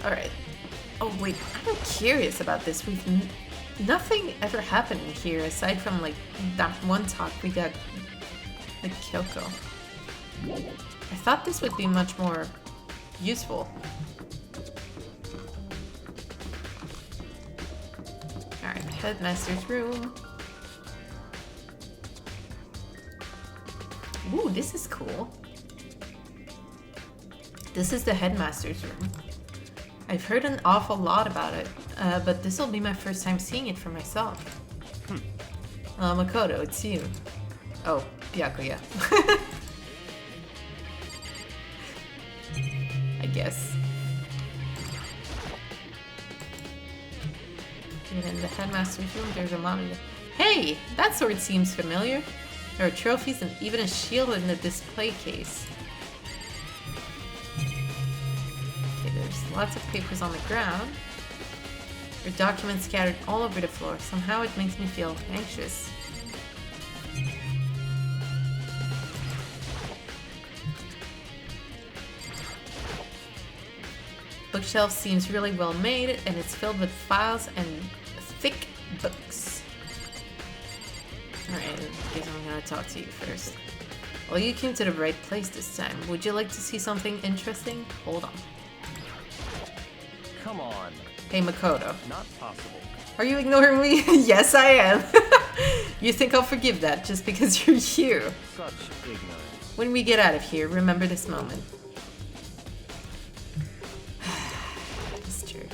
Alright. Oh wait, I'm curious about this. Nothing ever happened here aside from like that one talk we got with Kyoko. I thought this would be much more useful. Alright, Headmaster's room. Ooh, this is cool. This is the Headmaster's room. I've heard an awful lot about it, but this will be my first time seeing it for myself. Makoto, it's you. Oh, Byakuya. I guess. And in the Headmaster's room, there's a monitor. Hey! That sword seems familiar. There are trophies and even a shield in the display case. Okay, there's lots of papers on the ground. There are documents scattered all over the floor. Somehow it makes me feel anxious. Bookshelf seems really well made, and it's filled with files and thick books. Alright, I guess I'm gonna talk to you first. Well, you came to the right place this time. Would you like to see something interesting? Hold on. Come on. Hey, Makoto. Not possible. Are you ignoring me? Yes, I am. You think I'll forgive that just because you're here? Such ignorance. When we get out of here, remember this moment. This jerk.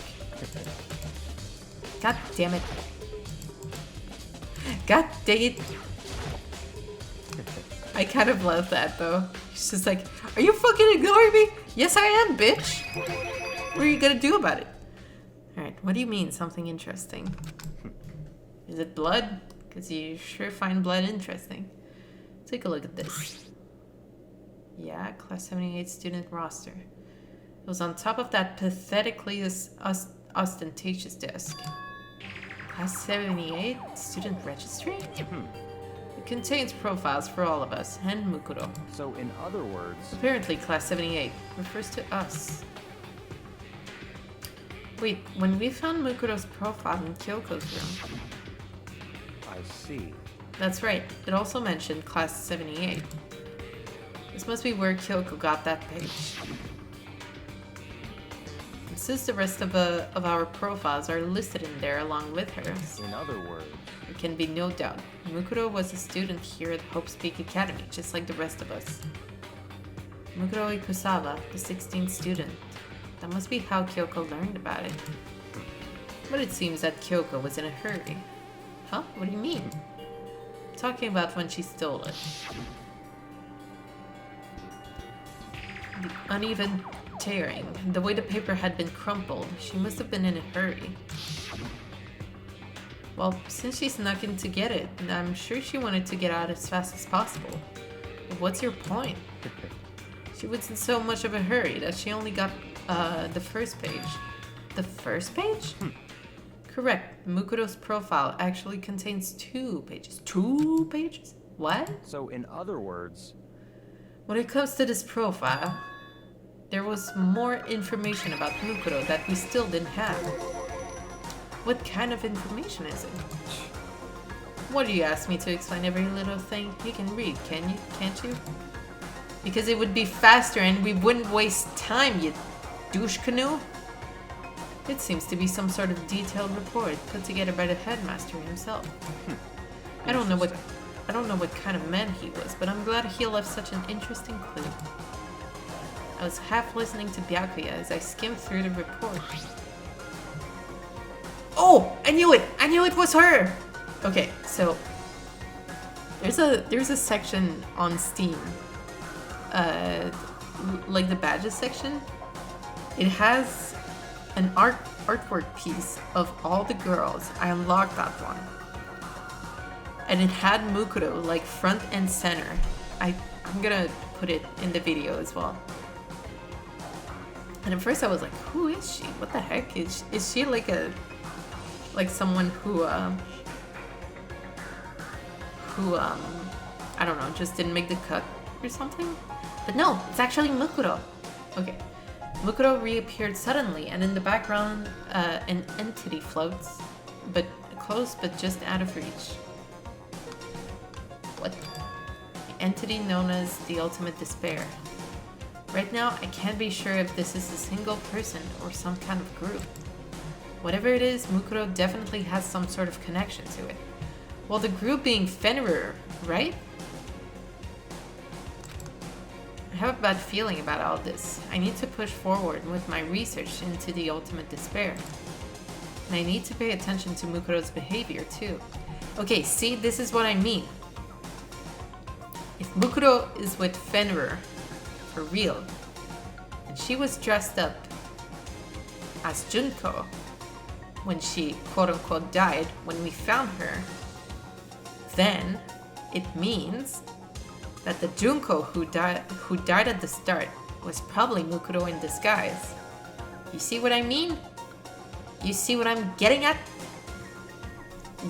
God damn it. God dang it. I kind of love that though. He's just like, are you fucking ignoring me? Yes, I am, bitch. What are you gonna do about it? Alright, what do you mean, something interesting? Is it blood? Because you sure find blood interesting. Take a look at this. Yeah, class 78 student roster. It was on top of that pathetically ostentatious desk. Class 78 student registry? It contains profiles for all of us, and Mukuro. So in other words... Apparently class 78 refers to us. Wait, when we found Mukuro's profile in Kyoko's room... I see. That's right, it also mentioned class 78. This must be where Kyoko got that page. And since the rest of our profiles are listed in there along with hers, In other words... there can be no doubt. Mukuro was a student here at Hope's Peak Academy, just like the rest of us. Mukuro Ikusawa, the 16th student. That must be how Kyoko learned about it. But it seems that Kyoko was in a hurry. Huh? What do you mean? Talking about when she stole it. The uneven tearing, the way the paper had been crumpled, she must have been in a hurry. Well, since she snuck in to get it, I'm sure she wanted to get out as fast as possible. But what's your point? She was in so much of a hurry that she only got the first page. The first page? Correct. Mukuro's profile actually contains 2 pages. 2 pages? What? So in other words... When it comes to this profile, there was more information about Mukuro that we still didn't have. What kind of information is it? What do you ask me to explain every little thing? You can read, can't you? Because it would be faster and we wouldn't waste time, you douche canoe. It seems to be some sort of detailed report put together by the headmaster himself. I don't know what kind of man he was, but I'm glad he left such an interesting clue. I was half listening to Byakuya as I skimmed through the report. Oh! I knew it! I knew it was her! Okay, so there's a section on Steam, like the badges section. It has an artwork piece of all the girls. I unlocked that one. And it had Mukuro like front and center. I'm gonna put it in the video as well. And at first I was like, who is she? What the heck? Is she like someone who I don't know, just didn't make the cut or something? But no, it's actually Mukuro. Okay. Mukuro reappeared suddenly, and in the background, an entity floats, but close, but just out of reach. What? The entity known as the Ultimate Despair. Right now, I can't be sure if this is a single person or some kind of group. Whatever it is, Mukuro definitely has some sort of connection to it. Well, the group being Fenrir, right? I have a bad feeling about all this. I need to push forward with my research into the Ultimate Despair. And I need to pay attention to Mukuro's behavior too. Okay, see, this is what I mean. If Mukuro is with Fenrir, for real, and she was dressed up as Junko when she quote-unquote died when we found her, then it means that the Junko who died at the start was probably Mukuro in disguise. You see what I mean? You see what I'm getting at?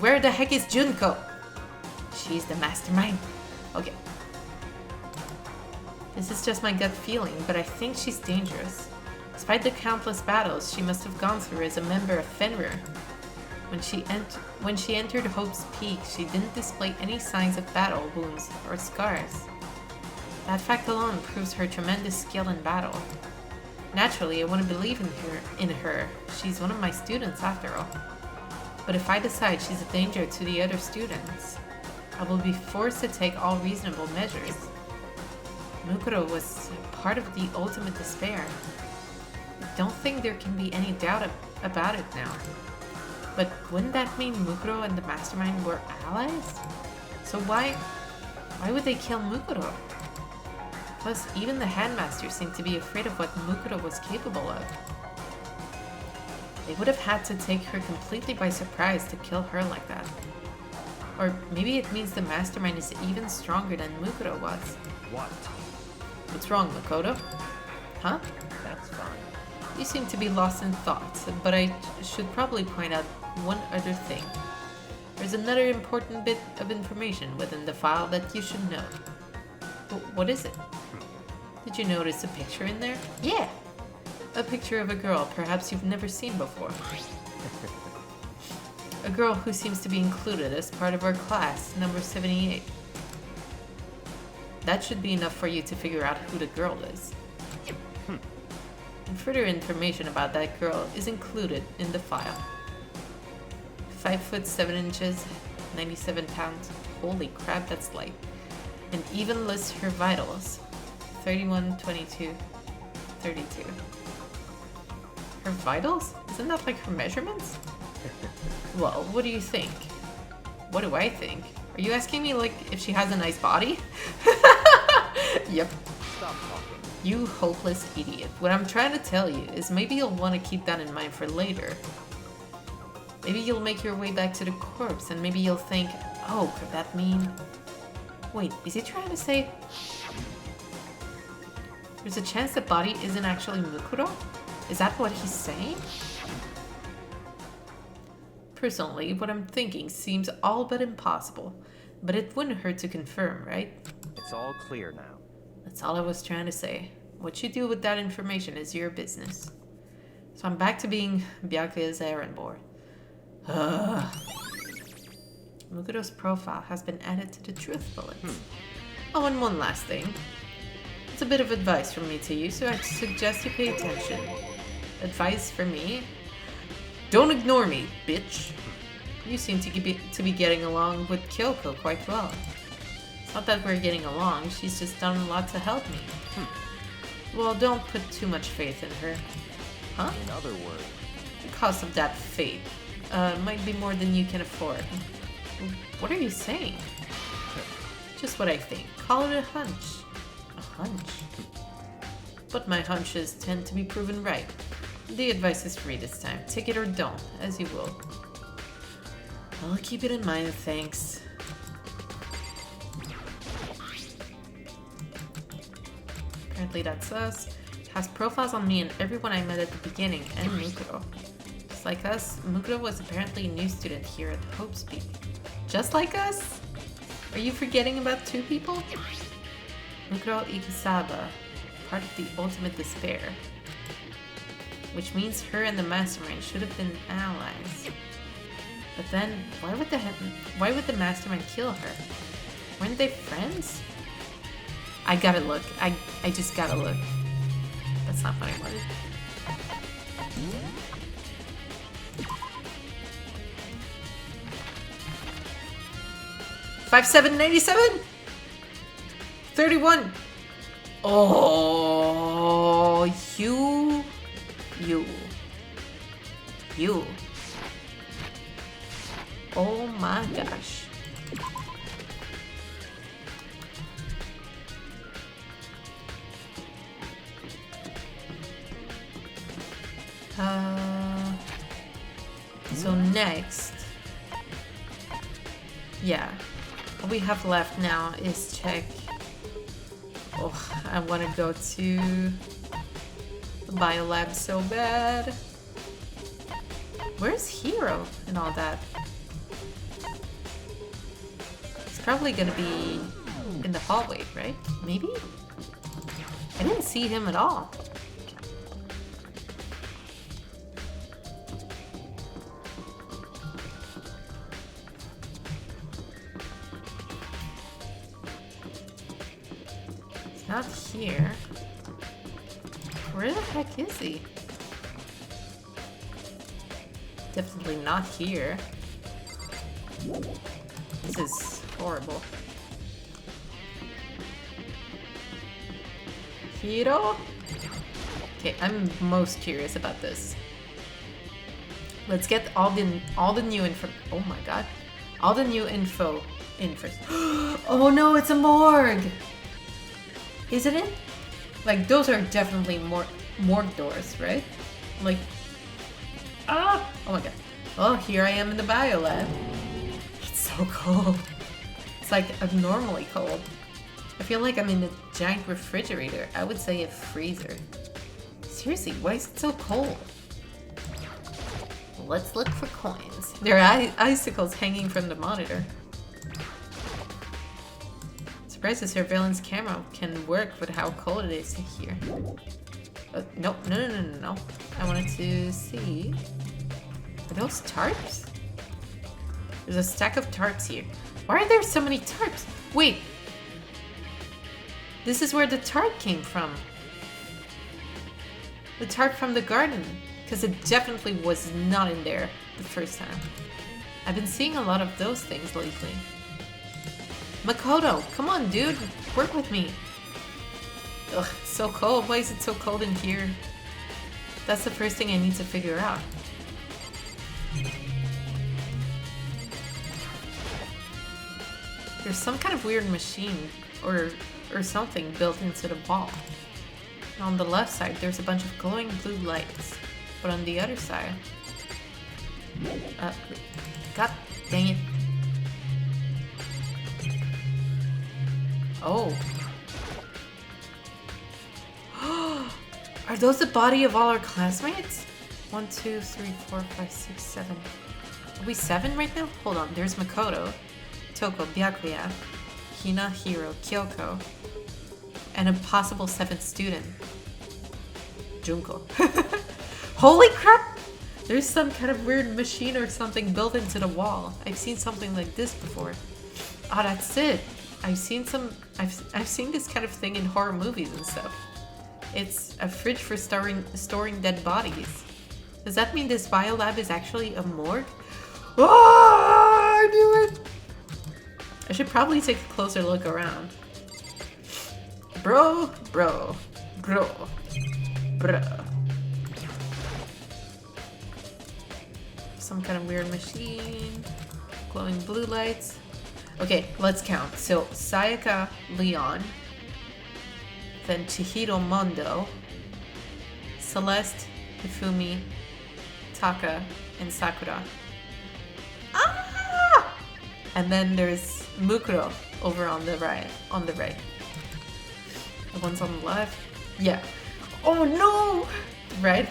Where the heck is Junko? She's the mastermind. Okay. This is just my gut feeling, but I think she's dangerous. Despite the countless battles she must have gone through as a member of Fenrir. When she entered Hope's Peak, she didn't display any signs of battle wounds or scars. That fact alone proves her tremendous skill in battle. Naturally, I want to believe in her. She's one of my students after all. But if I decide she's a danger to the other students, I will be forced to take all reasonable measures. Mukuro was part of the Ultimate Despair. I don't think there can be any doubt about it now. But wouldn't that mean Mukuro and the Mastermind were allies? So why would they kill Mukuro? Plus, even the Headmaster seemed to be afraid of what Mukuro was capable of. They would have had to take her completely by surprise to kill her like that. Or maybe it means the Mastermind is even stronger than Mukuro was. What? What's wrong, Makoto? Huh? That's fine. You seem to be lost in thought, but I should probably point out one other thing. There's another important bit of information within the file that you should know. What is it? Did you notice a picture in there? Yeah! A picture of a girl perhaps you've never seen before. A girl who seems to be included as part of our class, number 78. That should be enough for you to figure out who the girl is. And further information about that girl is included in the file. 5 foot 7 inches, 97 pounds. Holy crap, that's light. And even lists her vitals. 31, 22, 32. Her vitals? Isn't that like her measurements? Well, what do you think? What do I think? Are you asking me like if she has a nice body? Yep. Stop talking. You hopeless idiot. What I'm trying to tell you is maybe you'll want to keep that in mind for later. Maybe you'll make your way back to the corpse and maybe you'll think, oh, could that mean... Wait, is he trying to say... There's a chance the body isn't actually Mukuro? Is that what he's saying? Personally, what I'm thinking seems all but impossible, but it wouldn't hurt to confirm, right? It's all clear now. That's all I was trying to say. What you do with that information is your business. So I'm back to being Byakuya's errand boy. Mukuro's profile has been added to the truth bullets. Oh, and one last thing. It's a bit of advice from me to you, so I suggest you pay attention. Advice for me? Don't ignore me, bitch. You seem to be getting along with Kyoko quite well. It's not that we're getting along, she's just done a lot to help me. Well, don't put too much faith in her. Huh? In other words, The cost of that faith might be more than you can afford. What are you saying? Just what I think. Call it a hunch. A hunch? But my hunches tend to be proven right. The advice is free this time. Take it or don't, as you will. I'll keep it in mind, thanks. Apparently that's us. It has profiles on me and everyone I met at the beginning, and Mukuro. Just like us, Mukuro was apparently a new student here at Hope's Peak. Just like us? Are you forgetting about 2 people? Mukuro Ikusaba, part of the Ultimate Despair. which means her and the Mastermind should have been allies. But then, why would the Mastermind kill her? Weren't they friends? I gotta look. I just gotta look. That's not funny, what is it? $57.87? 31. Oh, you. Oh my gosh. So next, yeah, all we have left now is check. Oh, I want to go to the biolab so bad. Where's Hero and all that? It's probably gonna be in the hallway, right? Maybe? I didn't see him at all. Not here. Where the heck is he? Definitely not here. This is horrible. Hiro? Okay, I'm most curious about this. Let's get all the new info. Oh my god. All the new info in first. Oh no, it's a morgue! Isn't it? Like, those are definitely morgue doors, right? Like, ah! Oh my god. Oh, here I am in the biolab. It's so cold. It's like abnormally cold. I feel like I'm in a giant refrigerator. I would say a freezer. Seriously, why is it so cold? Let's look for coins. There are icicles hanging from the monitor. Surprised the surveillance camera can work with how cold it is here. No. I wanted to see. Are those tarps? There's a stack of tarps here. Why are there so many tarps? Wait. This is where the tarp came from. The tarp from the garden. Because it definitely was not in there the first time. I've been seeing a lot of those things lately. Makoto, come on, dude. Work with me. Ugh, it's so cold. Why is it so cold in here? That's the first thing I need to figure out. There's some kind of weird machine or something built into the wall. And on the left side, there's a bunch of glowing blue lights. But on the other side... God dang it. Oh. Are those the body of all our classmates? 1, 2, 3, 4, 5, 6, 7. Are we 7 right now? Hold on. There's Makoto, Toko, Byakuya, Hina, Hiro, Kyoko, and a possible 7th student. Junko. Holy crap! There's some kind of weird machine or something built into the wall. I've seen something like this before. Oh, that's it. I've seen this kind of thing in horror movies and stuff. It's a fridge for storing dead bodies. Does that mean this biolab is actually a morgue? Oh, I knew it! I should probably take a closer look around. Bro. Some kind of weird machine. Glowing blue lights. Okay, let's count. So, Sayaka, Leon. Then Chihiro, Mondo. Celeste, Hifumi, Taka, and Sakura. Ah! And then there's Mukuro over on the right. The ones on the left. Yeah. Oh no! Right?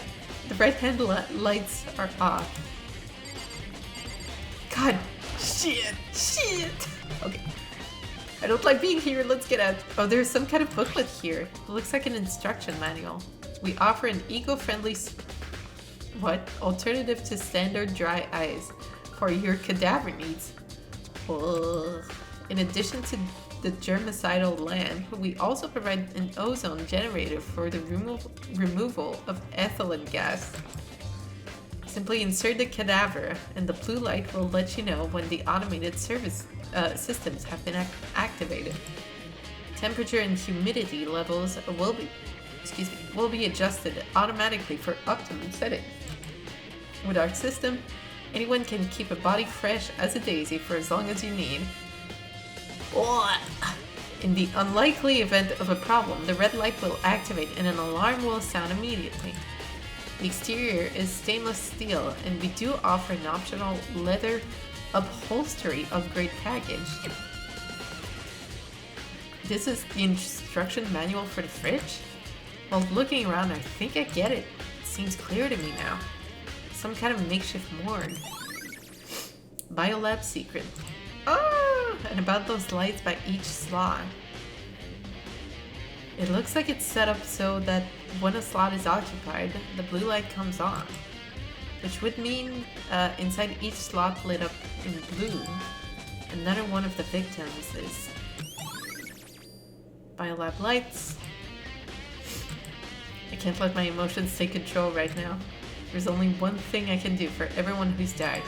The right hand lights are off. God, shit. Okay. I don't like being here, let's get out. Oh, there's some kind of booklet here. It looks like an instruction manual. We offer an eco-friendly What? Alternative to standard dry ice for your cadaver needs. Ugh. In addition to the germicidal lamp, we also provide an ozone generator for the removal of ethylene gas. Simply insert the cadaver and the blue light will let you know when the automated service systems have been activated. Temperature and humidity levels will be adjusted automatically for optimum settings. With our system, anyone can keep a body fresh as a daisy for as long as you need. In the unlikely event of a problem, the red light will activate and an alarm will sound immediately. The exterior is stainless steel and we do offer an optional leather upholstery upgrade package. This is the instruction manual for the fridge? While looking around, I think I get it. It seems clear to me now. Some kind of makeshift morgue. Biolab secret. And about those lights by each slot. It looks like it's set up so that when a slot is occupied, the blue light comes on. Which would mean inside each slot lit up in blue, another one of the victims is Biolab lights. I can't let my emotions take control right now. There's only one thing I can do for everyone who's died,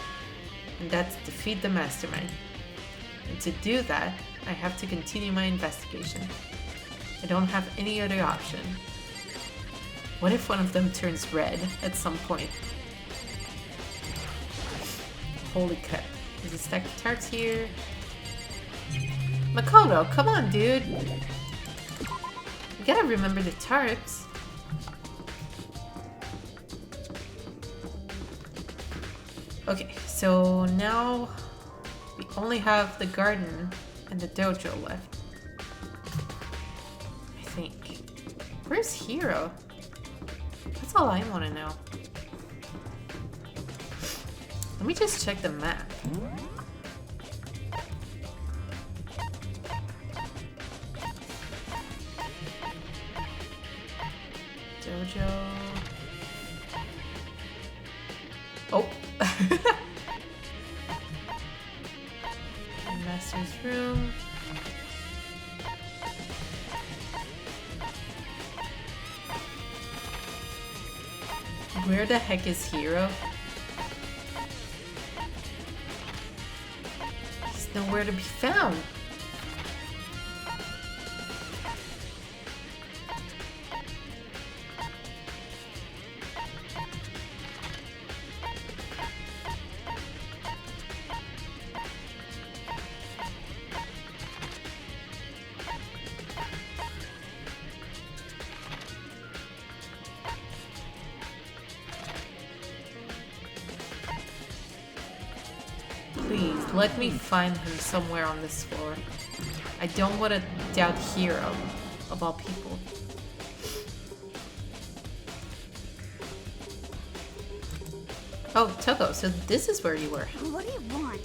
and that's defeat the Mastermind. And to do that, I have to continue my investigation. I don't have any other option. What if one of them turns red at some point? Holy crap. There's a stack of tarts here. Makoto, come on, dude! You gotta remember the tarts. Okay, so now we only have the garden and the dojo left. I think. Where's Hiro? That's all I want to know. Let me just check the map. Dojo. Oh. Headmaster's room. Where the heck is Hiro? He's nowhere to be found. Please, let me find him somewhere on this floor. I don't want to doubt Hiro, of all people. Oh, Toko, so this is where you were. What do you want?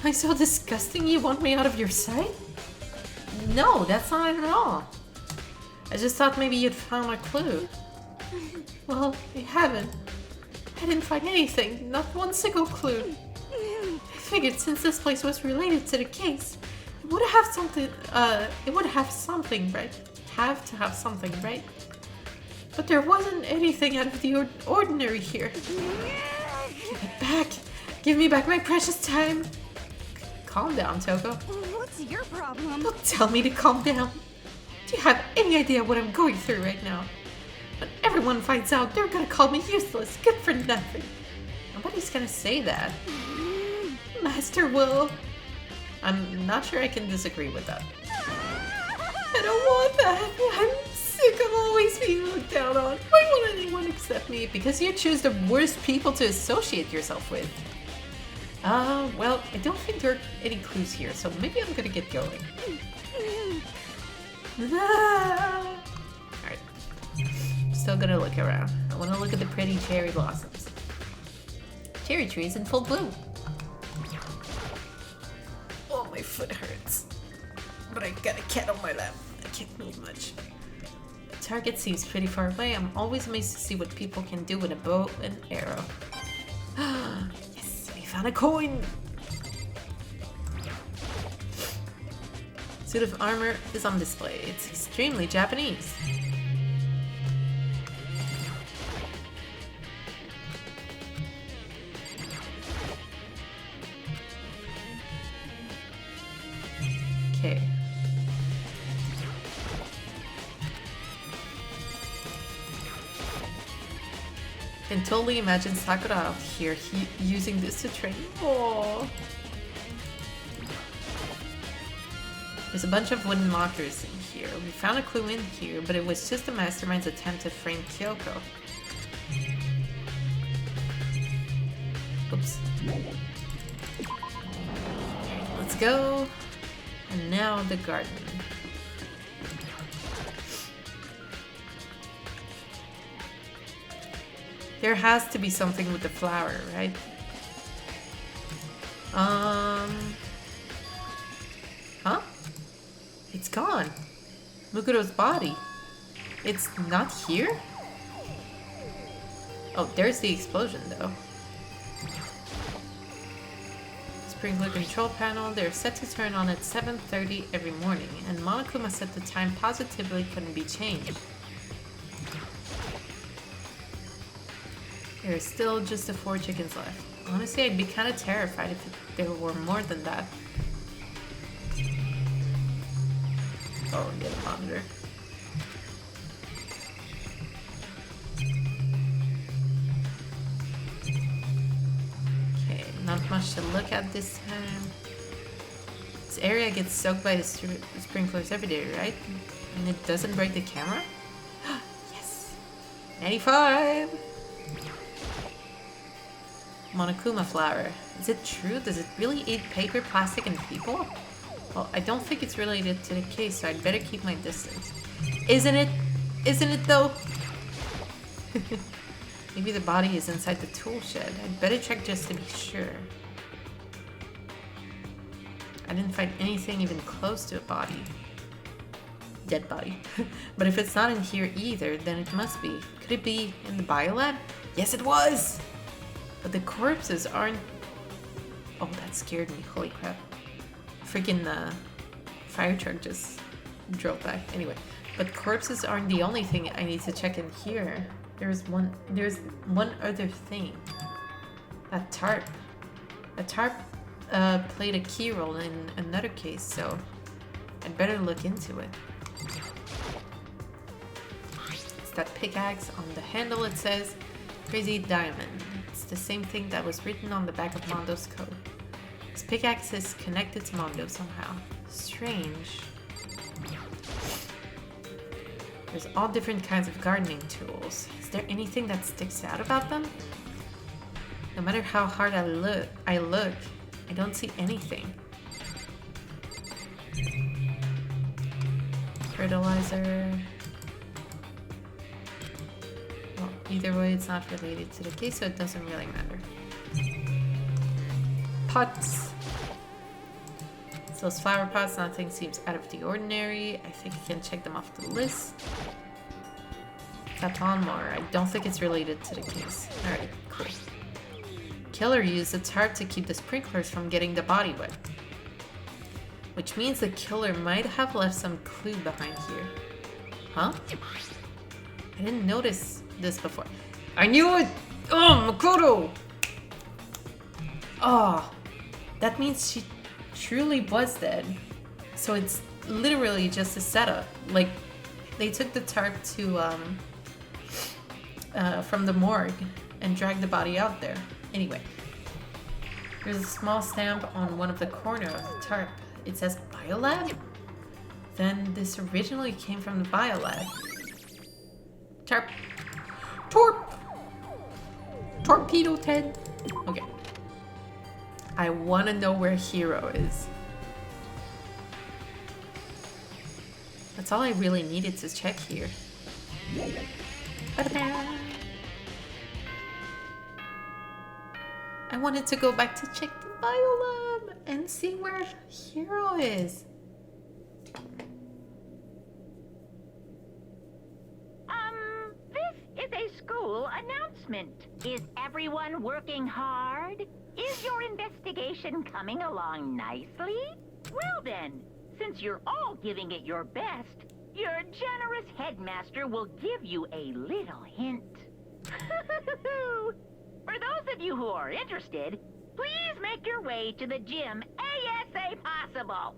Am I so disgusting you want me out of your sight? No, that's not it at all. I just thought maybe you'd found a clue. Well, I haven't. I didn't find anything, not one single clue. I figured since this place was related to the case, it would have something, right? Have to have something, right? But there wasn't anything out of the ordinary here. Give it back! Give me back my precious time! Calm down, Toko. What's your problem? Don't tell me to calm down. Do you have any idea what I'm going through right now? When everyone finds out, they're gonna call me useless, good for nothing. Nobody's gonna say that. Master will. I'm not sure I can disagree with that. I don't want that. I'm sick of always being looked down on. Why won't anyone accept me? Because you choose the worst people to associate yourself with. Well, I don't think there are any clues here, so maybe I'm gonna get going. Alright. Still gonna look around. I wanna look at the pretty cherry blossoms. Cherry trees in full bloom. Oh, my foot hurts. But I got a cat on my lap. I can't move much. target seems pretty far away. I'm always amazed to see what people can do with a bow and arrow. Yes, we found a coin! Suit of armor is on display. It's extremely Japanese. Okay. Can totally imagine Sakura out here using this to train. Aww. There's a bunch of wooden lockers in here. We found a clue in here, but it was just the Mastermind's attempt to frame Kyoko. Oops. Let's go. And now the garden. There has to be something with the flower, right? Huh? It's gone. Mukuro's body. It's not here? Oh, there's the explosion though. Sprinkler control panel. They're set to turn on at 7:30 every morning, and Monokuma said the time positively couldn't be changed. There's still just the 4 chickens left. Honestly, I'd be kind of terrified if there were more than that. Oh, get a monitor. Okay, not much to look at this time. This area gets soaked by the sprinklers every day, right? And it doesn't break the camera? Yes! 95! Monokuma flower. Is it true? Does it really eat paper, plastic, and people? Well, I don't think it's related to the case, so I'd better keep my distance. Isn't it? Isn't it though? Maybe the body is inside the tool shed. I'd better check just to be sure. I didn't find anything even close to a body. Dead body. But if it's not in here either, then it must be. Could it be in the biolab? Yes, it was! But the corpses aren't... Oh, that scared me. Holy crap. Freaking fire truck just drove by. Anyway, but corpses aren't the only thing I need to check in here. There's one other thing. That tarp. The tarp played a key role in another case, so I'd better look into it. It's that pickaxe on the handle. It says Crazy Diamond. It's the same thing that was written on the back of Mondo's coat. His pickaxe is connected to Mondo somehow. Strange. There's all different kinds of gardening tools. Is there anything that sticks out about them? No matter how hard I look, I don't see anything. Fertilizer. Well, either way, it's not related to the case, so it doesn't really matter. Pots. So those flower pots, nothing seems out of the ordinary. I think I can check them off the list. Taton more. I don't think it's related to the case. Alright, cool. Killer used a tarp to keep the sprinklers from getting the body wet. Which means the killer might have left some clue behind here. Huh? I didn't notice this before. I knew it! Oh, Makoto! Oh, that means she truly was dead. So it's literally just a setup. Like, they took the tarp to, from the morgue and dragged the body out there. Anyway, there's a small stamp on one of the corners of the tarp. It says Biolab? Then this originally came from the Biolab. Tarp. Torp! Torpedo Ted. Okay. I want to know where Hero is. That's all I really needed to check here. I wanted to go back to check the Biolab and see where Hero is. school announcement. Is everyone working hard? Is your investigation coming along nicely? Well then, since you're all giving it your best, your generous headmaster will give you a little hint. For those of you who are interested, please make your way to the gym ASA possible.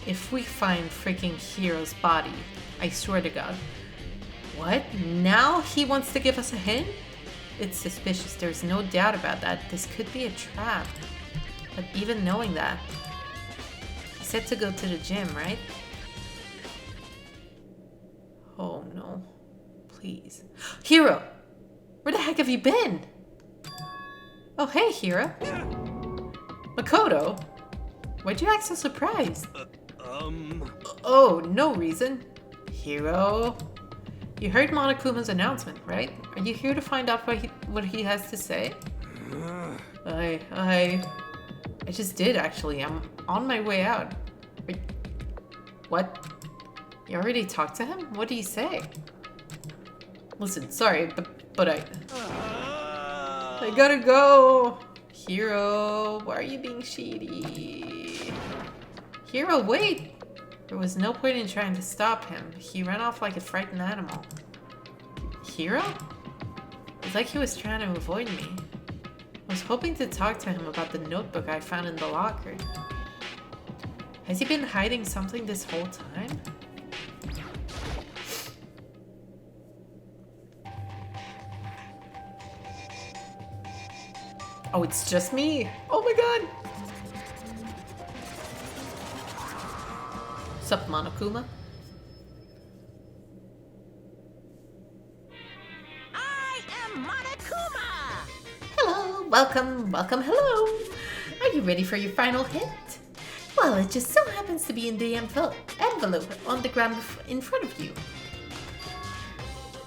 If we find freaking Hero's body, I swear to God. What? Now he wants to give us a hint? It's suspicious, there's no doubt about that. This could be a trap. But even knowing that, he said to go to the gym, right? Oh no. Please. Hero! Where the heck have you been? Oh hey, Hero. Makoto? Why'd you act so surprised? Oh, no reason. Hero. You heard Monokuma's announcement, right? Are you here to find out what he has to say? I just did, actually. I'm on my way out. What? You already talked to him? What did he say? Listen, sorry, but I gotta go. Hero, why are you being shady? Hero, wait! There was no point in trying to stop him. He ran off like a frightened animal. Hero? It's like he was trying to avoid me. I was hoping to talk to him about the notebook I found in the locker. Has he been hiding something this whole time? Oh, it's just me! Oh my god! Sup, Monokuma? I am Monokuma! Hello, welcome, hello! Are you ready for your final hit? Well, it just so happens to be in the envelope on the ground in front of you.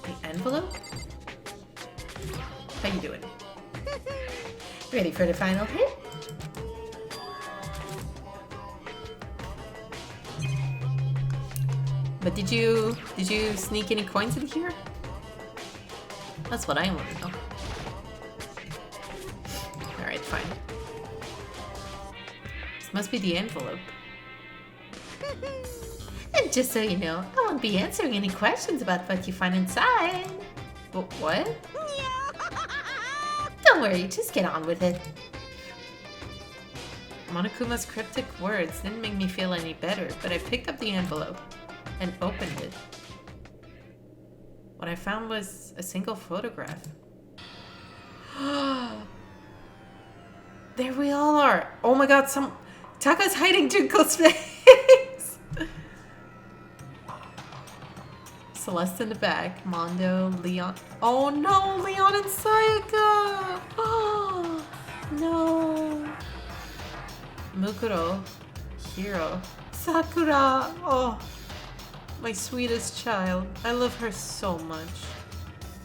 The envelope? How you doing? Ready for the final hit? But did you sneak any coins in here? That's what I want to know. Alright, fine. This must be the envelope. And just so you know, I won't be answering any questions about what you find inside. What? Don't worry, just get on with it. Monokuma's cryptic words didn't make me feel any better, but I picked up the envelope and opened it. What I found was a single photograph. There we all are. Oh my god, Taka's hiding Junko's face. Celeste in the back, Mondo, Leon. Oh no, Leon and Sayaka. Oh no. Mukuro, Hiro, Sakura. Oh, my sweetest child. I love her so much.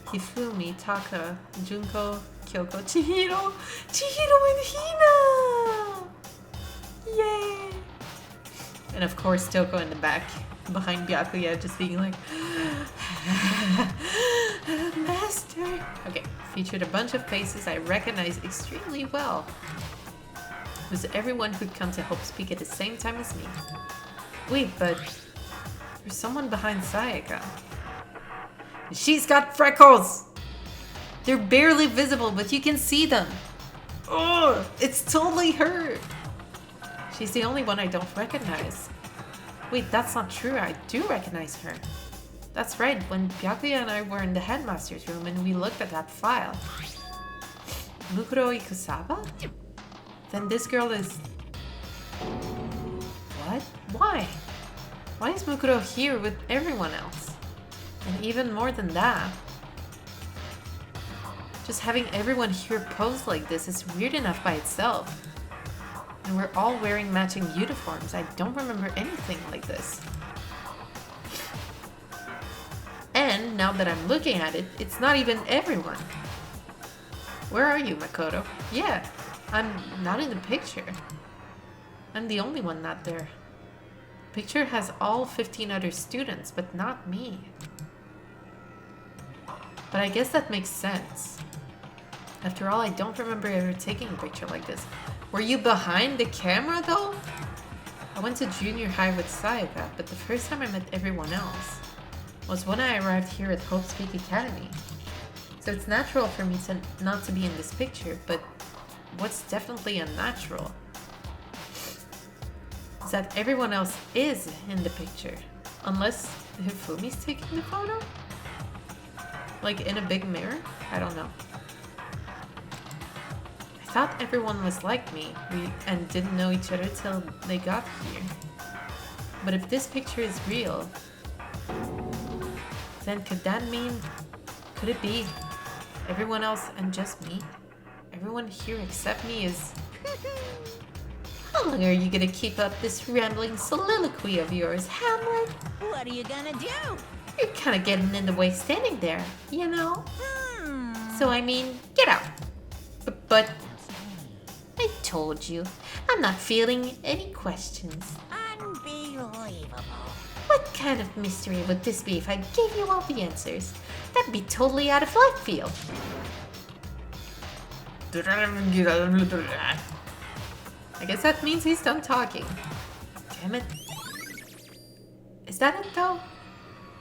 Hifumi, Taka, Junko, Kyoko, Chihiro, and Hina! Yay! And of course Toko in the back, behind Byakuya, just being like, Master! Okay, featured a bunch of faces I recognized extremely well. It was everyone who'd come to Hope speak at the same time as me. Wait, but there's someone behind Sayaka. She's got freckles! They're barely visible, but you can see them. Oh, it's totally her. She's the only one I don't recognize. Wait, that's not true. I do recognize her. That's right, when Byakuya and I were in the Headmaster's room and we looked at that file. Mukuro Ikusawa? Then this girl is... What? Why? Why is Mukuro here with everyone else? And even more than that, just having everyone here pose like this is weird enough by itself. And we're all wearing matching uniforms. I don't remember anything like this. And now that I'm looking at it, it's not even everyone. Where are you, Makoto? Yeah, I'm not in the picture. I'm the only one not there. The picture has all 15 other students, but not me. But I guess that makes sense. After all, I don't remember ever taking a picture like this. Were you behind the camera though? I went to junior high with Sayaka, but the first time I met everyone else was when I arrived here at Hope's Peak Academy. So it's natural for me to not to be in this picture, but what's definitely unnatural is that everyone else is in the picture. Unless Hifumi's taking the photo? Like in a big mirror? I don't know. I thought everyone was like me and didn't know each other till they got here. But if this picture is real, then could that mean, could it be everyone else and just me? Everyone here except me is... How long are you gonna keep up this rambling soliloquy of yours, Hamlet? What are you gonna do? You're kinda getting in the way standing there, you know? So I mean, get out. But I told you, I'm not feeling any questions. Unbelievable. What kind of mystery would this be if I gave you all the answers? That'd be totally out of left field. I guess that means he's done talking. Damn it. Is that it though?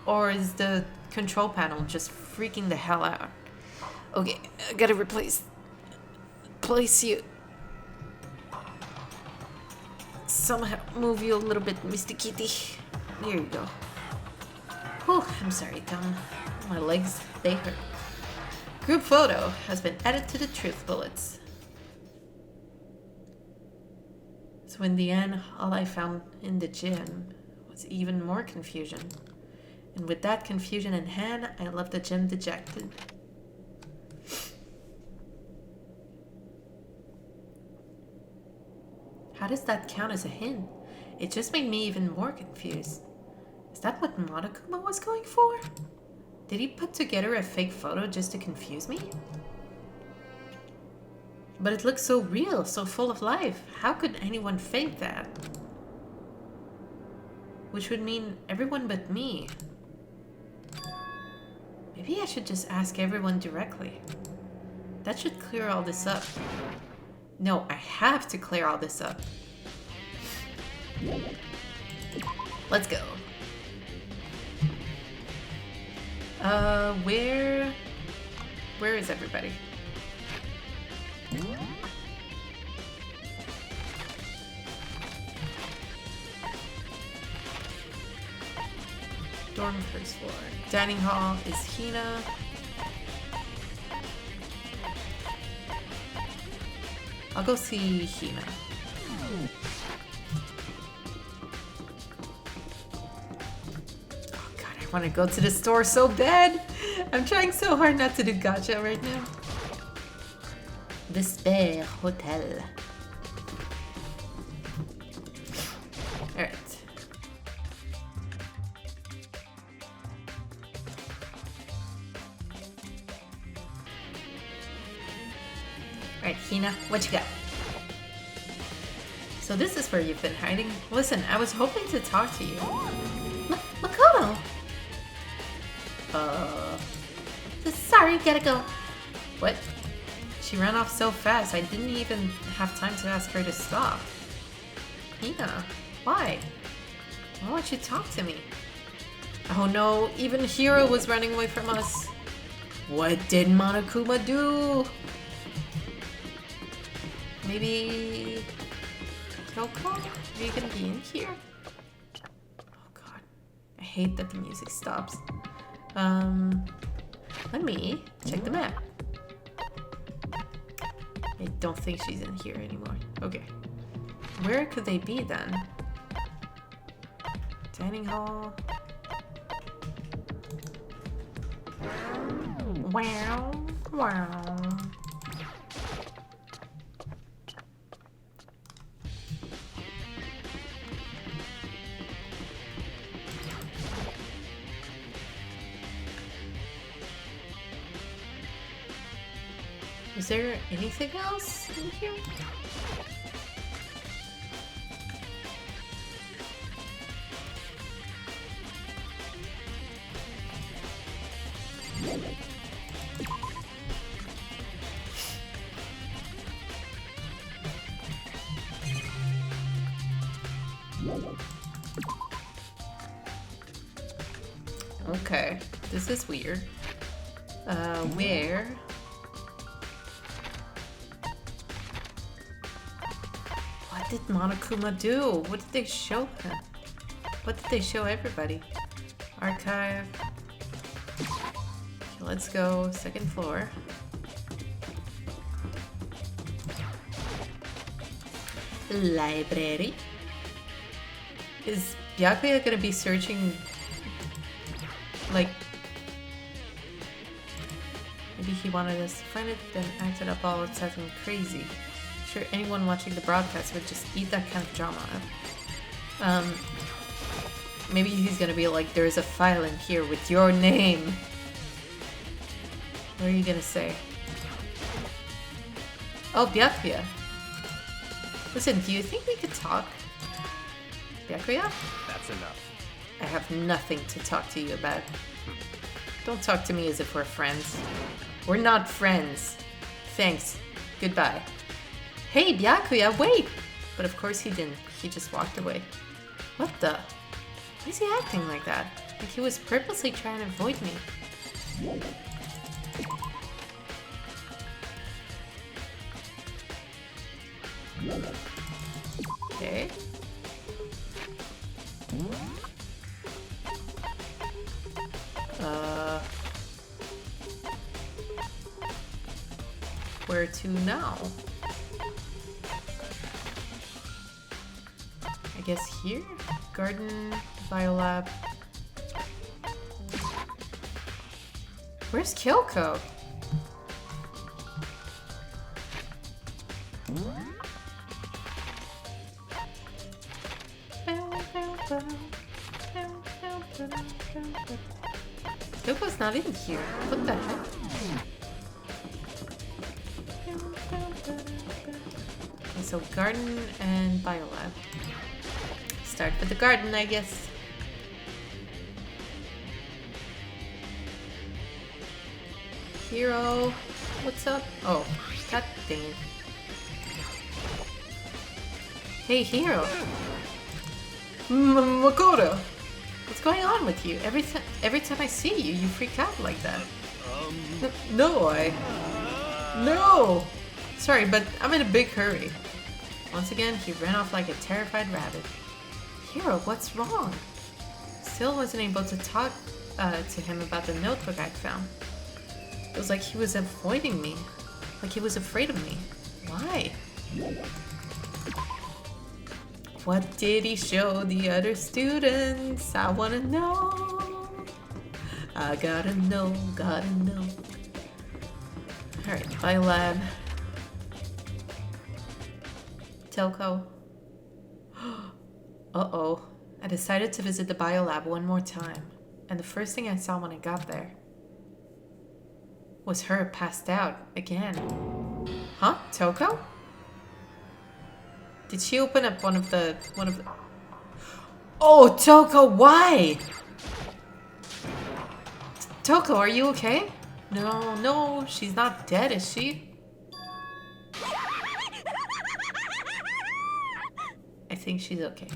Or is the control panel just freaking the hell out? Okay, I gotta place you. Somehow move you a little bit, Mr. Kitty. There you go. Whew, I'm sorry, Tom. My legs, they hurt. Group photo has been added to the truth bullets. So in the end, all I found in the gym was even more confusion. And with that confusion in hand, I left the gym dejected. How does that count as a hint? It just made me even more confused. Is that what Monokuma was going for? Did he put together a fake photo just to confuse me? But it looks so real, so full of life. How could anyone fake that? Which would mean everyone but me. Maybe I should just ask everyone directly. That should clear all this up. No, I have to clear all this up. Let's go. Where is everybody? Dorm first floor. Dining hall is Hina. I'll go see Hina. Oh god, I want to go to the store so bad. I'm trying so hard not to do gacha right now. Despair Hotel. Alright. Alright, Hina, what you got? So this is where you've been hiding? Listen, I was hoping to talk to you. Makoto! Sorry, gotta go. What? She ran off so fast, I didn't even have time to ask her to stop. Hina, why? Why won't you talk to me? Oh no, even Hiro was running away from us. What did Monokuma do? Maybe... Kyoko? Are you gonna be in here? Oh god. I hate that the music stops. Let me check the map. I don't think she's in here anymore. Okay. Where could they be then? Dining hall. Wow. Wow. Is there anything else in here? Okay, this is weird. Where? What did Monokuma do? What did they show him? What did they show everybody? Archive. Okay, let's go. Second floor. Library. Is Byakuya gonna be searching, like, maybe he wanted us to find it, then acted up all of something crazy. Sure, anyone watching the broadcast would just eat that kind of drama up. Maybe he's gonna be like, there's a file in here with your name. What are you gonna say? Oh, Byakuya. Listen, do you think we could talk? Byakuya? That's enough. I have nothing to talk to you about. Don't talk to me as if we're friends. We're not friends. Thanks. Goodbye. Hey, Byakuya, wait! But of course he didn't. He just walked away. What the? Why is he acting like that? Like he was purposely trying to avoid me. Okay. Where to now? I guess here? Garden, biolab. Where's Kyoko? Kyoko's not in here. What the heck? Okay, so garden and biolab. Start with the garden, I guess. Hero, what's up? Oh, god dang it. Hey, Hero. Makoto, what's going on with you? Every time I see you, you freak out like that. No! Sorry, but I'm in a big hurry. Once again, he ran off like a terrified rabbit. Hero, what's wrong? Still wasn't able to talk to him about the notebook I'd found. It was like he was avoiding me. Like he was afraid of me. Why? What did he show the other students? I wanna know. I gotta know, gotta know. Alright, biolab. Telco. Uh-oh. I decided to visit the biolab one more time. And the first thing I saw when I got there was her passed out again. Huh? Toko? Did she open up one of the... Oh, Toko, why? Toko, are you okay? No, she's not dead, is she? I think she's okay.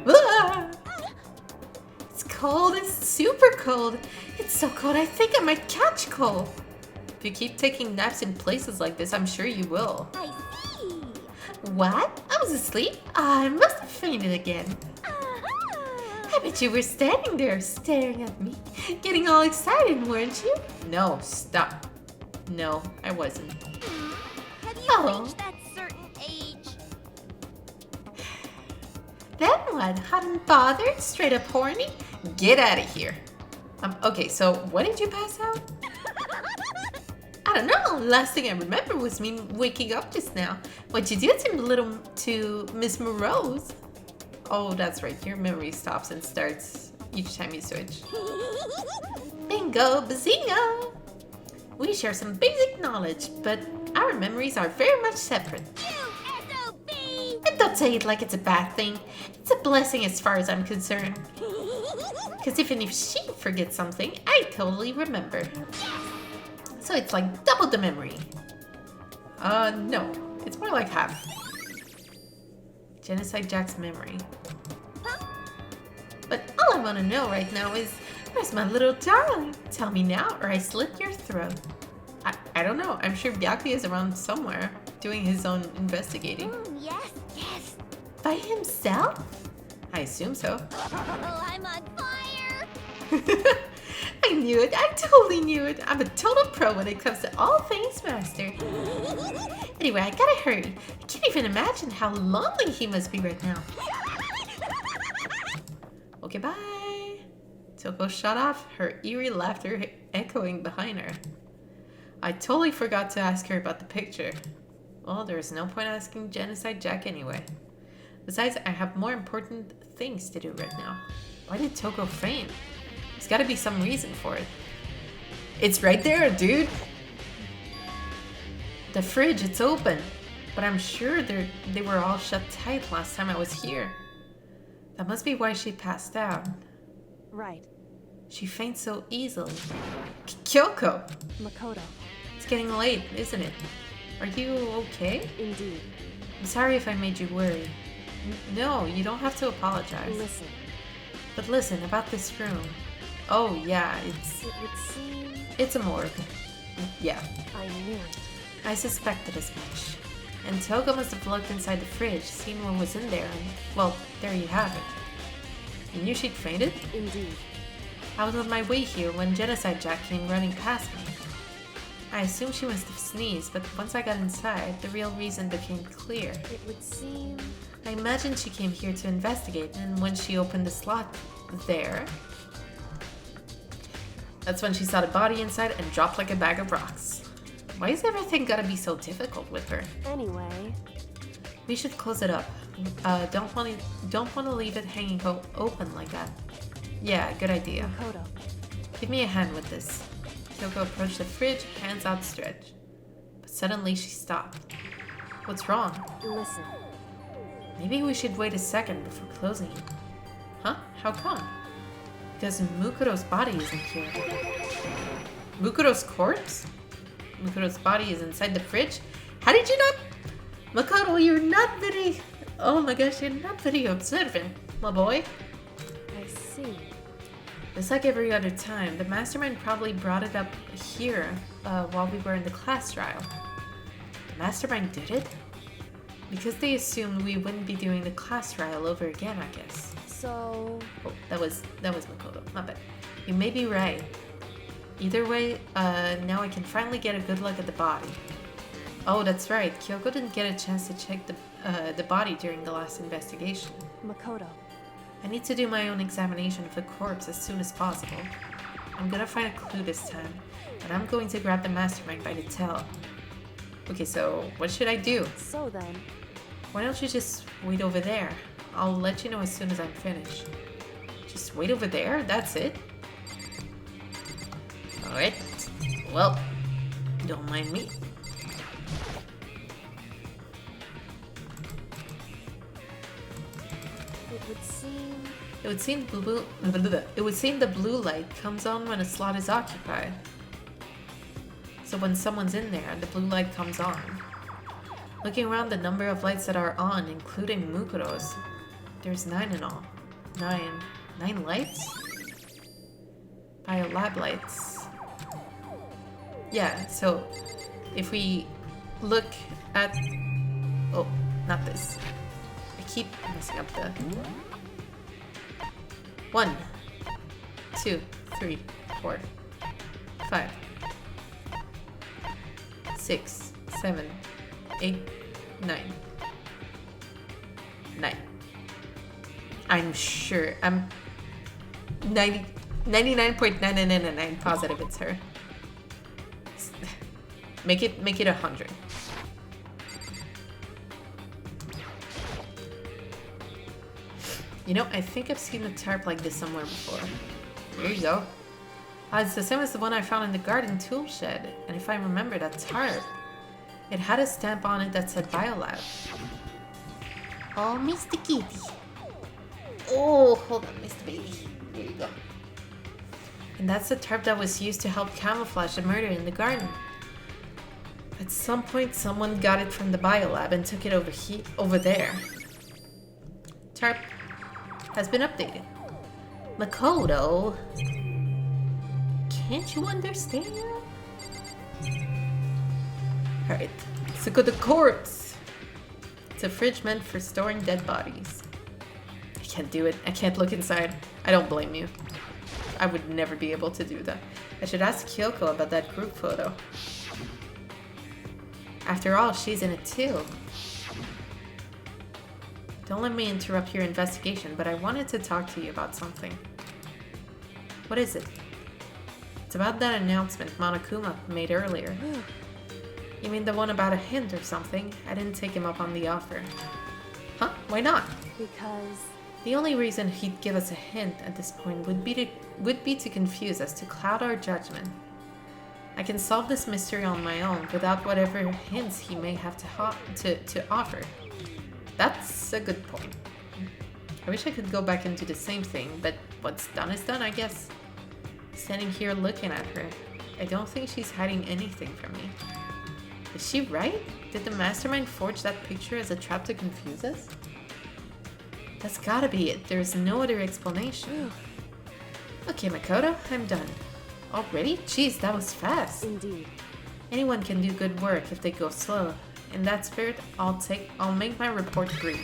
Ah! It's cold, it's super cold. It's so cold, I think I might catch cold. If you keep taking naps in places like this, I'm sure you will. I see. What? I was asleep? I must have fainted again. I bet you were standing there staring at me, getting all excited, weren't you? No, stop. No, I wasn't. Have you Oh. reached that certain age? Then what? Hot and bothered? Straight up horny? Get out of here. Okay, so when did you pass out? I don't know. Last thing I remember was me waking up just now. What'd you do to Miss Morose? Oh, that's right. Your memory stops and starts each time you switch. Bingo, bazinga! We share some basic knowledge, but our memories are very much separate. SOB! And don't say it like it's a bad thing. It's a blessing as far as I'm concerned. Because even if she forgets something, I totally remember. So it's like double the memory. No. It's more like half. Genocide Jack's memory. But all I want to know right now is, Where's my little darling? Tell me now or I slit your throat. I don't know. I'm sure Byakuya is around somewhere doing his own investigating. Yes, yes. By himself? I assume so. Oh, I'm on fire. I knew it. I totally knew it. I'm a total pro when it comes to all things master. Anyway, I gotta hurry. I can't even imagine how lonely he must be right now. Okay, bye. Toko shut off, her eerie laughter echoing behind her. I totally forgot to ask her about the picture. Well, there's no point asking Genocide Jack anyway. Besides, I have more important things to do right now. Why did Toko faint? There's gotta be some reason for it. It's right there, dude! The fridge, it's open. But I'm sure they were all shut tight last time I was here. That must be why she passed out. Right. She faints so easily. Kyoko! Makoto. It's getting late, isn't it? Are you okay? Indeed. I'm sorry if I made you worry. No, you don't have to apologize. Listen. But listen, about this room. Oh yeah, It would seem... it's a morgue. Yeah, I knew it. I suspected as much. And Toga must have looked inside the fridge, seen what was in there, and well, there you have it. You knew she'd fainted? Indeed. I was on my way here when Genocide Jack came running past me. I assumed she must have sneezed, but once I got inside, the real reason became clear. It would seem... I imagined she came here to investigate, and when she opened the slot there, that's when she saw the body inside and dropped like a bag of rocks. Why is everything gotta be so difficult with her? Anyway... We should close it up. Don't want to leave it hanging open like that. Yeah, good idea. Makoto. Give me a hand with this. Kyoko approached the fridge, hands outstretched. But suddenly she stopped. What's wrong? Listen. Maybe we should wait a second before closing it. Huh? How come? Because Mukuro's body isn't here. Mukuro's corpse? Mukuro's body is inside the fridge? How did you not... Makoto, you're not very... Oh my gosh, you're not very observant, my boy. I see. Just like every other time, the Mastermind probably brought it up here while we were in the class trial. The Mastermind did it? Because they assumed we wouldn't be doing the class trial over again, I guess. So... Oh, that was Makoto. My bad. You may be right. Either way, now I can finally get a good look at the body. Oh, that's right. Kyoko didn't get a chance to check the body during the last investigation. Makoto. I need to do my own examination of the corpse as soon as possible. I'm gonna find a clue this time, and I'm going to grab the Mastermind by the tail. Okay, so what should I do? So then... Why don't you just wait over there? I'll let you know as soon as I'm finished. Just wait over there? That's it? Alright. Well, don't mind me. It would seem the blue light comes on when a slot is occupied. So when someone's in there, the blue light comes on. Looking around the number of lights that are on, including Mukuro's, there's 9 in all. 9 lights? Biolab lights. Yeah, so if we look at... Oh, not this. I keep messing up the... 1, 2, 3, 4, 5, 6, 7, 8, 9. 9. I'm sure. I'm 99.9999 positive it's her. Make it 100. You know, I think I've seen a tarp like this somewhere before. There you go. It's the same as the one I found in the garden tool shed. And if I remember that tarp, it had a stamp on it that said Biolab. Oh, Mr. Kitty. Oh, hold on, Mr. Baby. There you go. And that's the tarp that was used to help camouflage the murder in the garden. At some point, someone got it from the Biolab and took it over there. Tarp has been updated. Makoto. Can't you understand? Alright, let's look at the corpse. It's a fridge meant for storing dead bodies. I can't do it. I can't look inside. I don't blame you. I would never be able to do that. I should ask Kyoko about that group photo. After all, she's in it too. Don't let me interrupt your investigation, but I wanted to talk to you about something. What is it? It's about that announcement Monokuma made earlier. You mean the one about a hint or something? I didn't take him up on the offer. Huh? Why not? Because The only reason he'd give us a hint at this point would be to confuse us, to cloud our judgment. I can solve this mystery on my own without whatever hints he may have to offer. That's a good point. I wish I could go back and do the same thing, but what's done is done, I guess. Standing here looking at her, I don't think she's hiding anything from me. Is she right? Did the Mastermind forge that picture as a trap to confuse us? That's gotta be it. There's no other explanation. Okay, Makoto, I'm done. Already? Jeez, that was fast. indeed. Anyone can do good work if they go slow. In that spirit, I'll make my report brief.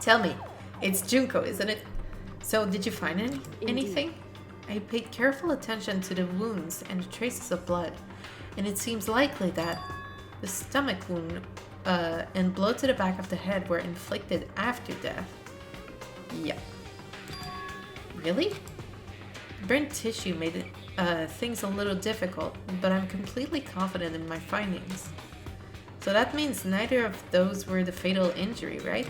Tell me, it's Junko, isn't it? So, did you find anything? I paid careful attention to the wounds and the traces of blood, and it seems likely that the stomach wound and blow to the back of the head were inflicted after death. Yeah. Really? Burnt tissue made things a little difficult, but I'm completely confident in my findings. So that means neither of those were the fatal injury, right?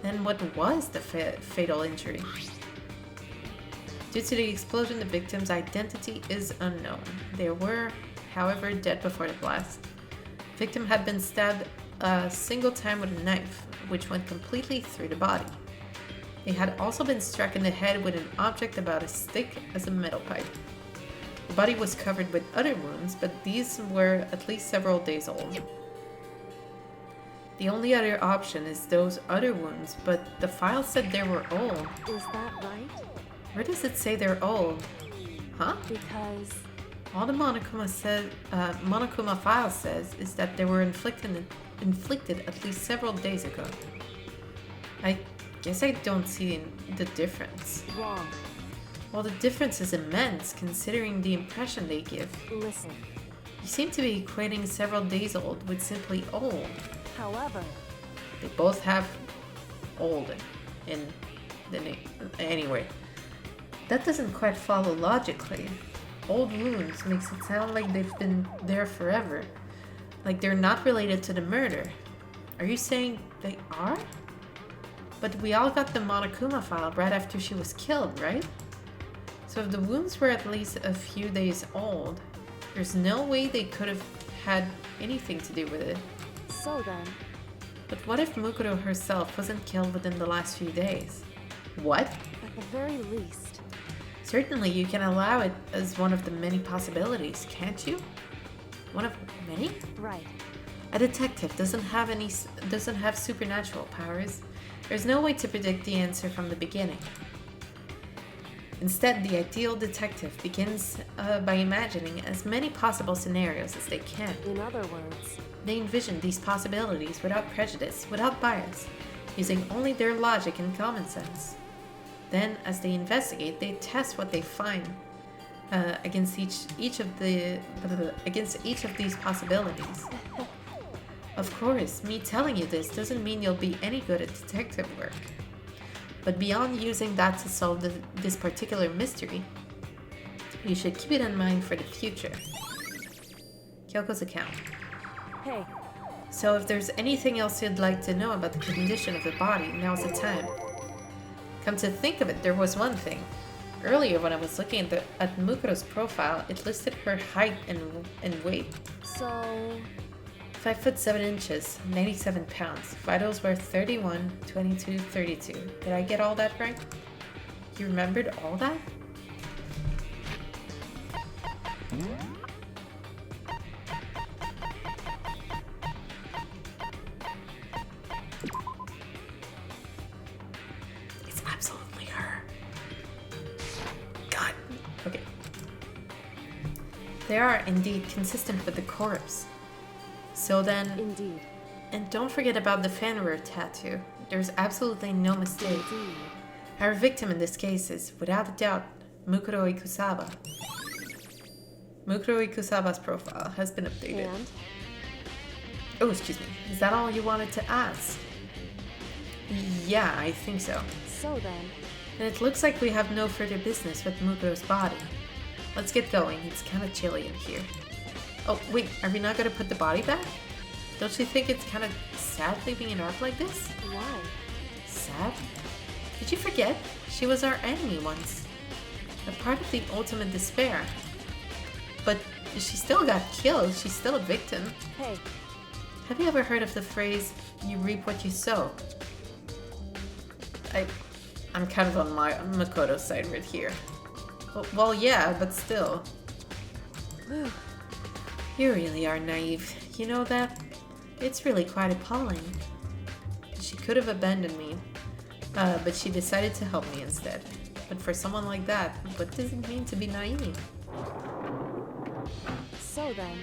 Then what was the fatal injury? Due to the explosion, the victim's identity is unknown. They were, however, dead before the blast. The victim had been stabbed a single time with a knife, which went completely through the body. They had also been struck in the head with an object about as thick as a metal pipe. The body was covered with other wounds, but these were at least several days old. The only other option is those other wounds, but the file said they were old. Is that right? Where does it say they're old? Huh? Because All the Monokuma file says is that they were inflicted at least several days ago. I guess I don't see the difference. wrong. Well, the difference is immense considering the impression they give. Listen. You seem to be equating several days old with simply old. However, They both have old in the name. Anyway, that doesn't quite follow logically. Old wounds makes it sound like they've been there forever. Like they're not related to the murder. Are you saying they are? But we all got the Monokuma file right after she was killed, right? So if the wounds were at least a few days old, there's no way they could have had anything to do with it. so then, But what if Mukuro herself wasn't killed within the last few days? What? at the very least, Certainly you can allow it as one of the many possibilities, can't you? One of many? right. A detective doesn't have supernatural powers. There's no way to predict the answer from the beginning. Instead, the ideal detective begins by imagining as many possible scenarios as they can. In other words, They envision these possibilities without prejudice, without bias, using only their logic and common sense. Then, as they investigate, they test what they find against each of these possibilities. Of course, me telling you this doesn't mean you'll be any good at detective work. But beyond using that to solve this particular mystery, you should keep it in mind for the future. Kyoko's account. hey, So if there's anything else you'd like to know about the condition of the body, now's the time. Come to think of it, there was one thing. Earlier when I was looking at Mukuro's profile, it listed her height and weight. so 5 foot 7 inches, 97 pounds. Vitals were 31, 22, 32. Did I get all that right? You remembered all that? It's absolutely her. God. Okay. They are indeed consistent with the corpse. So then, Indeed. and don't forget about the Fenrir tattoo. There's absolutely no mistake. Indeed. Our victim in this case is, without a doubt, Mukuro Ikusaba. Mukuro Ikusaba's profile has been updated. And? Oh, excuse me. Is that all you wanted to ask? Yeah, I think so. So then, And it looks like we have no further business with Mukuro's body. Let's get going. It's kind of chilly in here. Oh, wait. Are we not going to put the body back? Don't you think it's kind of sad leaving it up like this? why? Sad? Did you forget? She was our enemy once. A part of the ultimate despair. But she still got killed. She's still a victim. Hey, Have you ever heard of the phrase, you reap what you sow? I'm kind of on my Makoto's side right here. Well, yeah, but still. Lou, You really are naive. You know that? It's really quite appalling. She could have abandoned me, but she decided to help me instead. But for someone like that, what does it mean to be naive? so then,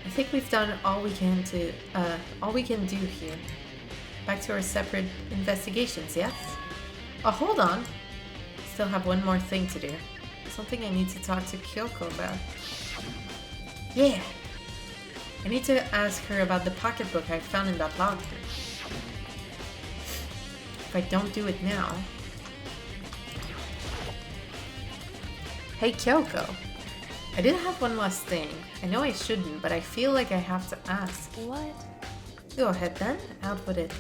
I think we've done all we can do here. Back to our separate investigations, yes? Oh, hold on. Still have one more thing to do. Something I need to talk to Kyoko about. Yeah. I need to ask her about the pocketbook I found in that locker. If I don't do it now... Hey, Kyoko. I did have one last thing. I know I shouldn't, but I feel like I have to ask. what? Go ahead then, out with it.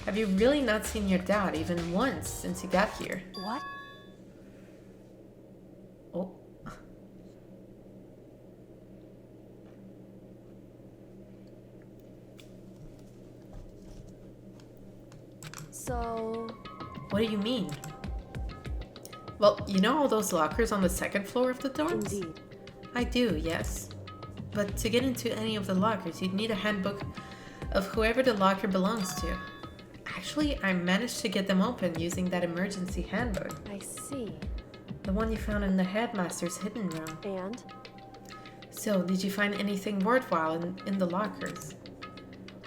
Have you really not seen your dad even once since you got here? What? Oh. So, What do you mean? Well, you know all those lockers on the second floor of the dorms? indeed. I do, yes. But to get into any of the lockers, you'd need a handbook of whoever the locker belongs to. Actually, I managed to get them open using that emergency handbook. I see. The one you found in the Headmaster's hidden room. And? So, did you find anything worthwhile in the lockers?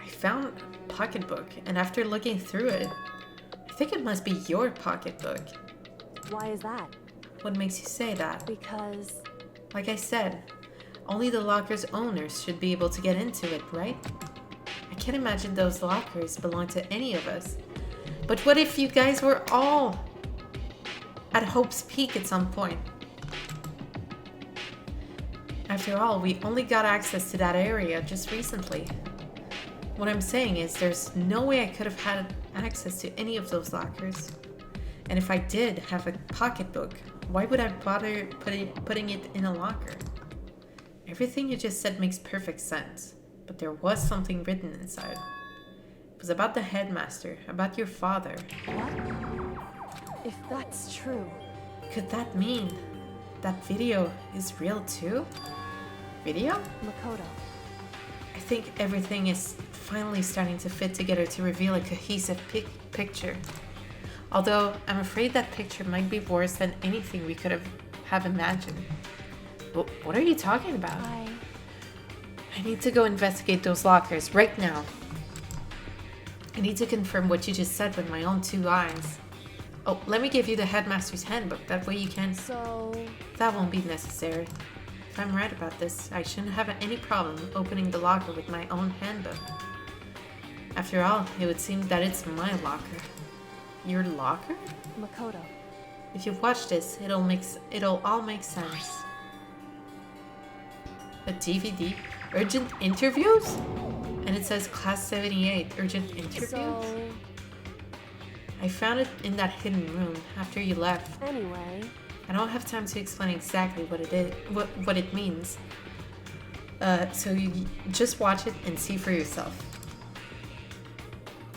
I found a pocketbook, and after looking through it, I think it must be your pocketbook. Why is that? What makes you say that? Because, Like I said, only the locker's owners should be able to get into it, right? I can't imagine those lockers belong to any of us. But what if you guys were all at Hope's Peak at some point? After all, we only got access to that area just recently. What I'm saying is there's no way I could have had access to any of those lockers. And if I did have a pocketbook, why would I bother putting it in a locker? Everything you just said makes perfect sense, but there was something written inside. It was about the Headmaster, about your father. what? If that's true, Could that mean that video is real too? Video? Makoto, I think everything is finally starting to fit together to reveal a cohesive picture. Although, I'm afraid that picture might be worse than anything we could have imagined. What are you talking about? I need to go investigate those lockers right now. I need to confirm what you just said with my own two eyes. Oh, let me give you the Headmaster's handbook. That way you can... So, That won't be necessary. If I'm right about this, I shouldn't have any problem opening the locker with my own handbook. After all, it would seem that it's my locker. Your locker? Makoto, If you watch this, it'll all make sense. A DVD? Urgent interviews? And it says Class 78, urgent interviews? so, I found it in that hidden room after you left. anyway, I don't have time to explain exactly what it is, what it means. So you just watch it and see for yourself.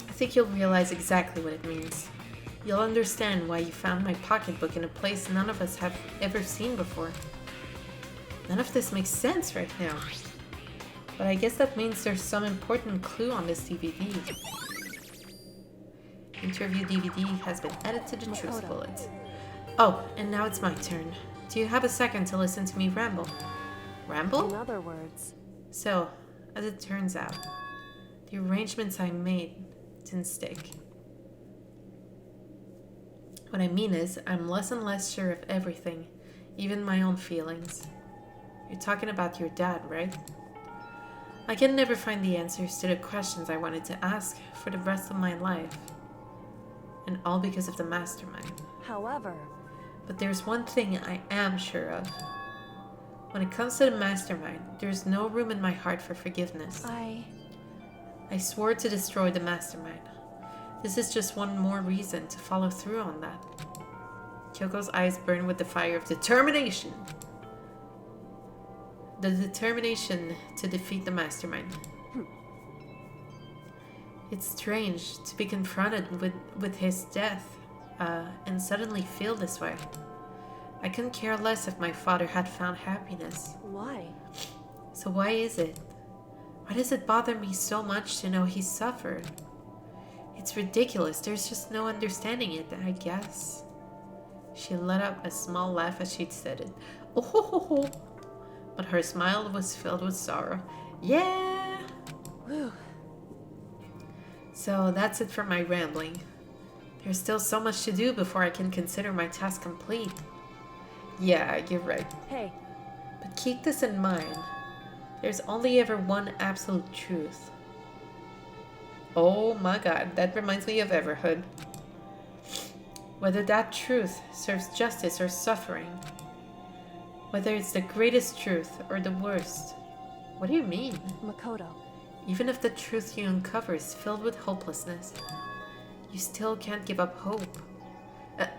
I think you'll realize exactly what it means. You'll understand why you found my pocketbook in a place none of us have ever seen before. None of this makes sense right now. But I guess that means there's some important clue on this DVD. Interview DVD has been added to the truth Makoto. bullet. Oh, and now it's my turn. Do you have a second to listen to me ramble? Ramble? In other words, So, as it turns out, the arrangements I made didn't stick. What I mean is, I'm less and less sure of everything, even my own feelings. You're talking about your dad, right? I can never find the answers to the questions I wanted to ask for the rest of my life. And all because of the Mastermind. however, But there's one thing I am sure of. When it comes to the Mastermind, there's no room in my heart for forgiveness. I swore to destroy the Mastermind. This is just one more reason to follow through on that. Kyoko's eyes burn with the fire of determination. The determination to defeat the Mastermind. It's strange to be confronted with his death and suddenly feel this way. I couldn't care less if my father had found happiness. why? So why is it? Why does it bother me so much to know he suffered? It's ridiculous. There's just no understanding it, I guess. She let out a small laugh as she'd said it. Oh ho ho ho. But her smile was filled with sorrow. Yeah! Whew. So that's it for my rambling. There's still so much to do before I can consider my task complete. Yeah, you're right. Hey, But keep this in mind. There's only ever one absolute truth. Oh my god, that reminds me of Everhood. Whether that truth serves justice or suffering. Whether it's the greatest truth or the worst. What do you mean? Makoto. Even if the truth you uncover is filled with hopelessness, you still can't give up hope.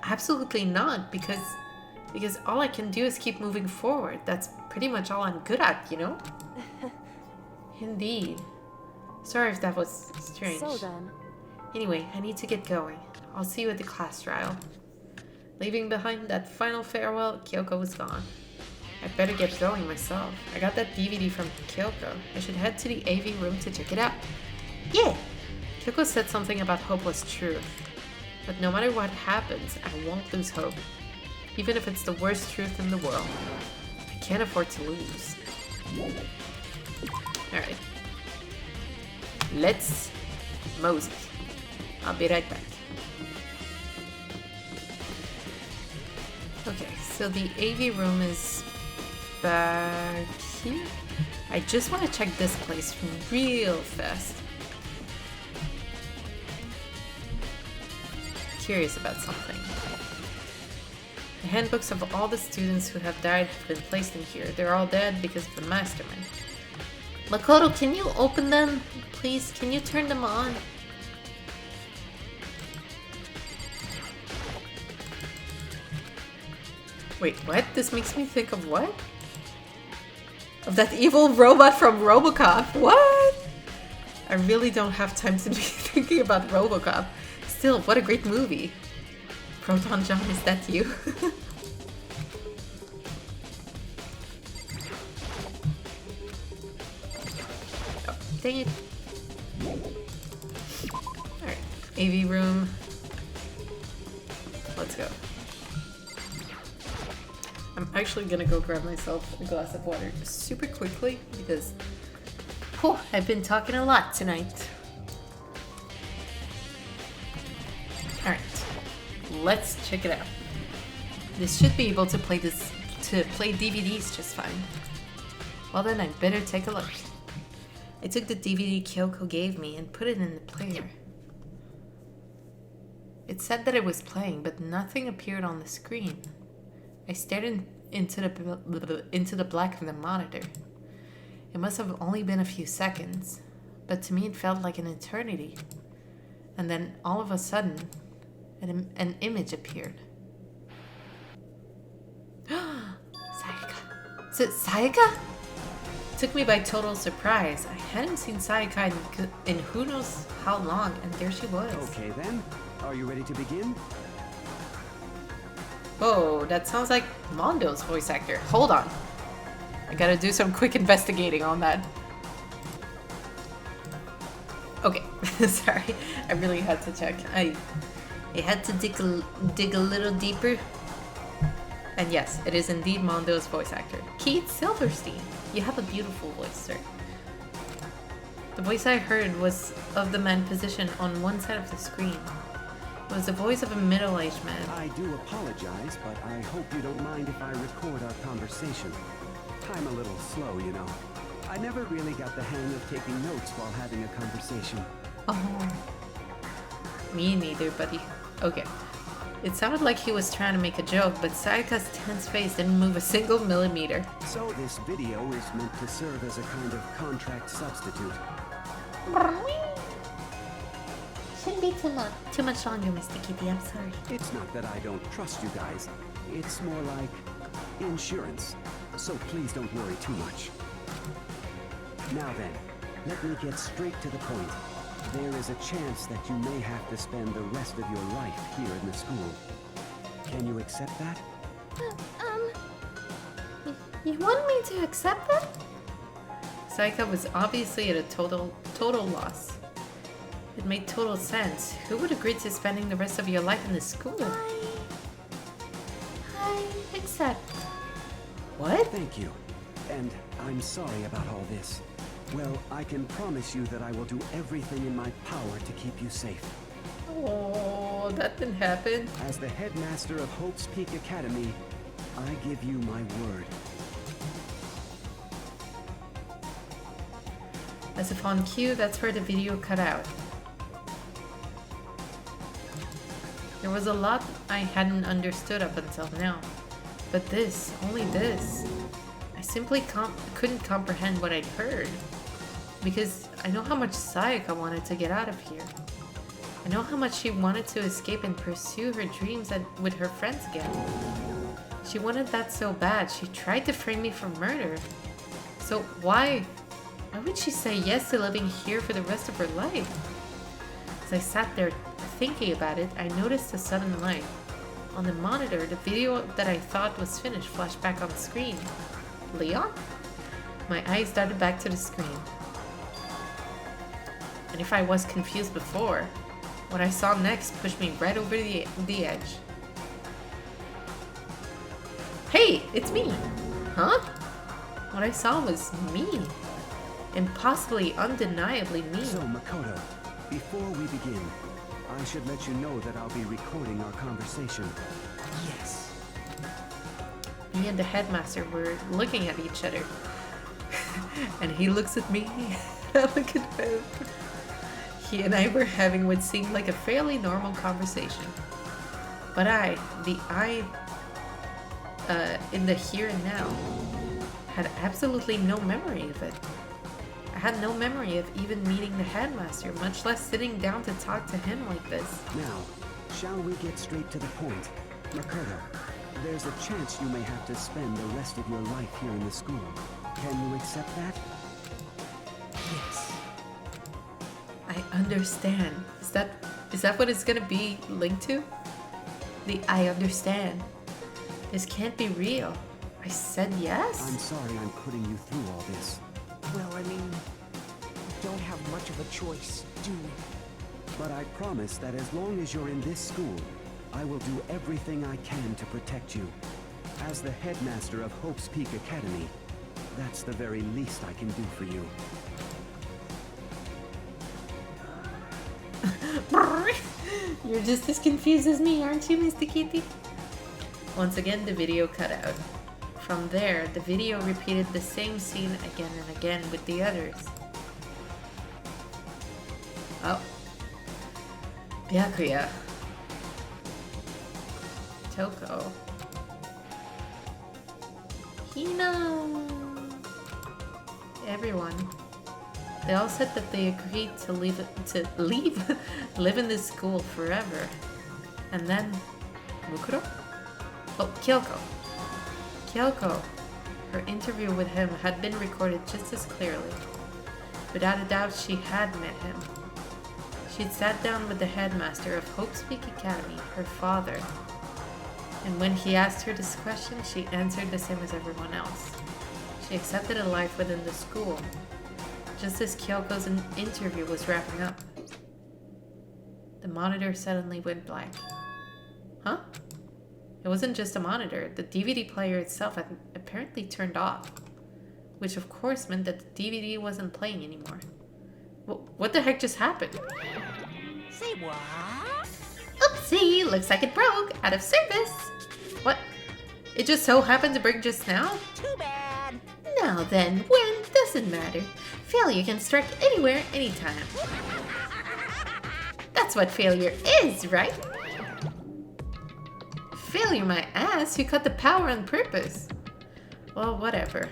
Absolutely not, because all I can do is keep moving forward. That's pretty much all I'm good at, you know? Indeed. Sorry if that was strange. So then, Anyway, I need to get going. I'll see you at the class trial. Leaving behind that final farewell, Kyoko was gone. I'd better get going myself. I got that DVD from Kyoko. I should head to the AV room to check it out. Yeah! Kyoko said something about hopeless truth. But no matter what happens, I won't lose hope. Even if it's the worst truth in the world. I can't afford to lose. Alright. Let's mosey. I'll be right back. Okay, so the AV room is back here. I just want to check this place real fast. Curious about something. The handbooks of all the students who have died have been placed in here. They're all dead because of the Mastermind. Makoto, can you open them? Please, can you turn them on? Wait, what? This makes me think of what? Of that evil robot from RoboCop. What? I really don't have time to be thinking about RoboCop. Still, what a great movie. Proton John, is that you? Oh, dang it. Alright, AV room. Let's go. I'm actually gonna go grab myself a glass of water super quickly because I've been talking a lot tonight. Alright, let's check it out. This should be able to play DVDs just fine. Well then, I better take a look. I took the DVD Kyoko gave me and put it in the player. It said that it was playing, but nothing appeared on the screen. I stared into the black of the monitor. It must have only been a few seconds, but to me it felt like an eternity. And then all of a sudden, an image appeared. Sayaka. Sayaka? Took me by total surprise. I hadn't seen Sayaka in who knows how long, and there she was. Okay then, are you ready to begin? Whoa, that sounds like Mondo's voice actor. Hold on. I gotta do some quick investigating on that. Okay, sorry. I really had to check. I had to dig a little deeper. And yes, it is indeed Mondo's voice actor, Keith Silverstein. You have a beautiful voice, sir. The voice I heard was of the man positioned on one side of the screen. It was the voice of a middle-aged man. I do apologize, but I hope you don't mind if I record our conversation. I'm a little slow, you know. I never really got the hang of taking notes while having a conversation. Oh. Me neither, buddy. Okay. It sounded like he was trying to make a joke, but Sayaka's tense face didn't move a single millimeter. So this video is meant to serve as a kind of contract substitute. Shouldn't be too much longer, Mr. Kitty. I'm sorry. It's not that I don't trust you guys. It's more like insurance. So please don't worry too much. Now then, let me get straight to the point. There is a chance that you may have to spend the rest of your life here in the school. Can you accept that? You want me to accept that? Sayaka was obviously at a total loss. It made total sense. Who would agree to spending the rest of your life in this school? I accept. What? Thank you. And I'm sorry about all this. Well, I can promise you that I will do everything in my power to keep you safe. Oh, that didn't happen. As the headmaster of Hope's Peak Academy, I give you my word. As if on cue, that's where the video cut out. There was a lot I hadn't understood up until now. But this, only this, I simply couldn't comprehend what I'd heard. Because I know how much Sayaka wanted to get out of here. I know how much she wanted to escape and pursue her dreams with her friends again. She wanted that so bad, she tried to frame me for murder. So why would she say yes to living here for the rest of her life? As I sat there thinking about it, I noticed a sudden light. On the monitor, the video that I thought was finished flashed back on the screen. Leon? My eyes darted back to the screen. And if I was confused before, what I saw next pushed me right over the edge. Hey, it's me! Huh? What I saw was me. Impossibly, undeniably me. So, Makoto, before we begin, I should let you know that I'll be recording our conversation. Yes. Me and the headmaster were looking at each other. And he looks at me, I look at him. He and I were having what seemed like a fairly normal conversation. But in the here and now, had absolutely no memory of it. I had no memory of even meeting the headmaster, much less sitting down to talk to him like this. Now, shall we get straight to the point? Makoto, there's a chance you may have to spend the rest of your life here in the school. Can you accept that? Yes. I understand. Is that what it's gonna be linked to? The I understand. This can't be real. I said yes? I'm sorry I'm putting you through all this. Well, I mean, we don't have much of a choice, do we? But I promise that as long as you're in this school, I will do everything I can to protect you. As the headmaster of Hope's Peak Academy, that's the very least I can do for you. You're just as confused as me, aren't you, Mr. Kitty? Once again, the video cut out. From there, the video repeated the same scene again and again with the others. Oh. Byakuya. Toko. Hina. Everyone. They all said that they agreed to live in this school forever. And then, Mukuro? Oh, Kyoko. Kyoko. Her interview with him had been recorded just as clearly. Without a doubt, she had met him. She'd sat down with the headmaster of Hope's Peak Academy, her father. And when he asked her this question, she answered the same as everyone else. She accepted a life within the school. Just as Kyoko's interview was wrapping up, the monitor suddenly went blank. Huh? It wasn't just a monitor. The DVD player itself had apparently turned off. Which of course meant that the DVD wasn't playing anymore. What the heck just happened? Say what? Oopsie! Looks like it broke. Out of service. What? It just so happened to break just now? Too bad. Now then, when doesn't matter. Failure can strike anywhere, anytime. That's what failure is, right? Failure my ass, you cut the power on purpose. Well, whatever.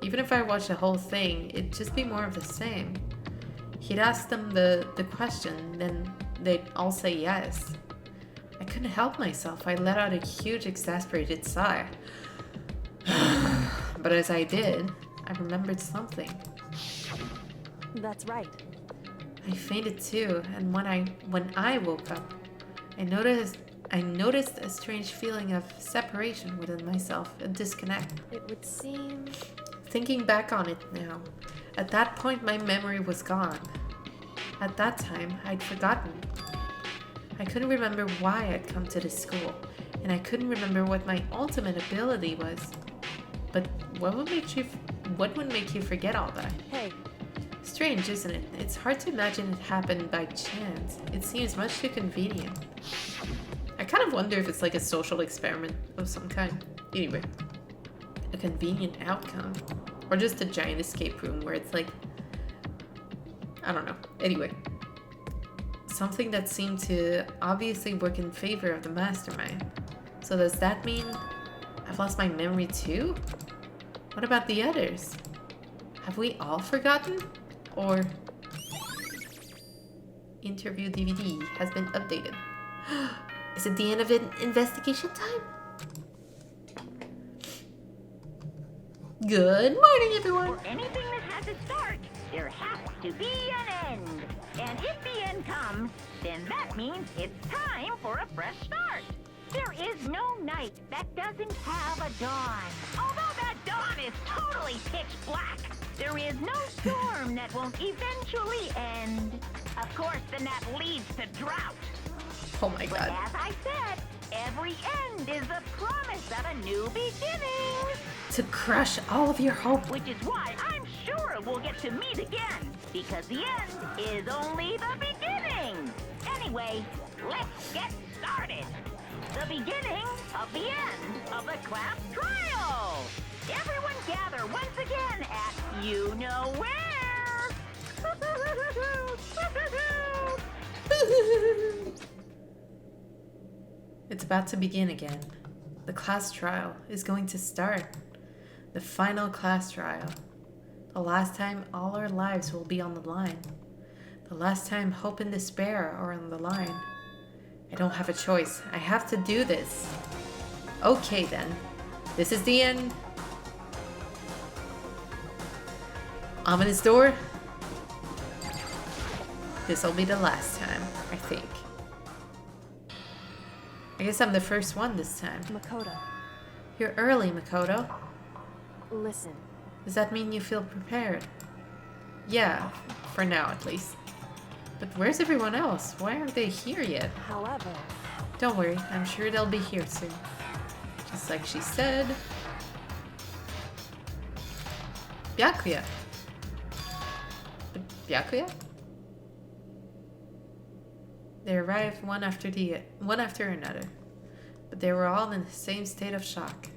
Even if I watched the whole thing, it'd just be more of the same. He'd ask them the question, then they'd all say yes. I couldn't help myself. I let out a huge exasperated sigh. But as I did, I remembered something. That's right. I fainted too, and when I woke up, I noticed a strange feeling of separation within myself, a disconnect. It would seem... Thinking back on it now, at that point my memory was gone. At that time, I'd forgotten. I couldn't remember why I'd come to this school, and I couldn't remember what my ultimate ability was. But what would make you forget all that? Hey, Strange, isn't it? It's hard to imagine it happened by chance. It seems much too convenient. I kind of wonder if it's like a social experiment of some kind. Anyway, a convenient outcome. Or just a giant escape room where it's like... I don't know. Anyway. Something that seemed to obviously work in favor of the Mastermind. So does that mean I've lost my memory too? What about the others? Have we all forgotten? Or... Interview DVD has been updated. Is it the end of an investigation time? Good morning, everyone. For anything that has a start, there has to be an end. And if the end comes, then that means it's time for a fresh start. There is no night that doesn't have a dawn. Although that dawn is totally pitch black, there is no storm that won't eventually end. Of course, then that leads to drought. Oh my But god. as I said, every end is the promise of a new beginning. To crush all of your hope. Which is why I'm sure we'll get to meet again. Because the end is only the beginning. Anyway, let's get started. The beginning of the end of the class trial. Everyone gather once again at you know where. It's about to begin again. The class trial is going to start. The final class trial. The last time all our lives will be on the line. The last time hope and despair are on the line. I don't have a choice. I have to do this. Okay then. This is the end. Ominous door. This'll be the last time, I think. I guess I'm the first one this time. Makoto, You're early, Makoto. listen. Does that mean you feel prepared? Yeah, for now at least. But where's everyone else? Why aren't they here yet? However, Don't worry, I'm sure they'll be here soon. Just like she said. Byakuya. But Byakuya? They arrived one after another, but they were all in the same state of shock.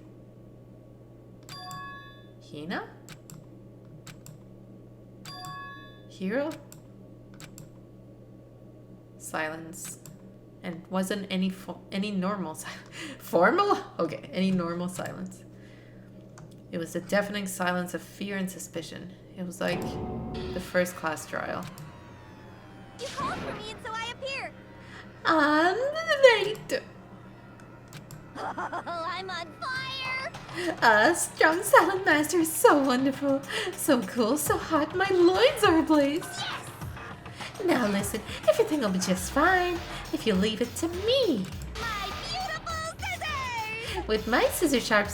Hina? Hiro? Silence. And wasn't any normal formal? Okay, any normal silence. It was a deafening silence of fear and suspicion. It was like the first class trial. You called for me and so I appeared. I'm late. I'm on fire. A strong silent master is so wonderful, so cool, so hot. My loins are ablaze. Now listen, everything will be just fine if you leave it to me. My beautiful scissors. With my scissor sharp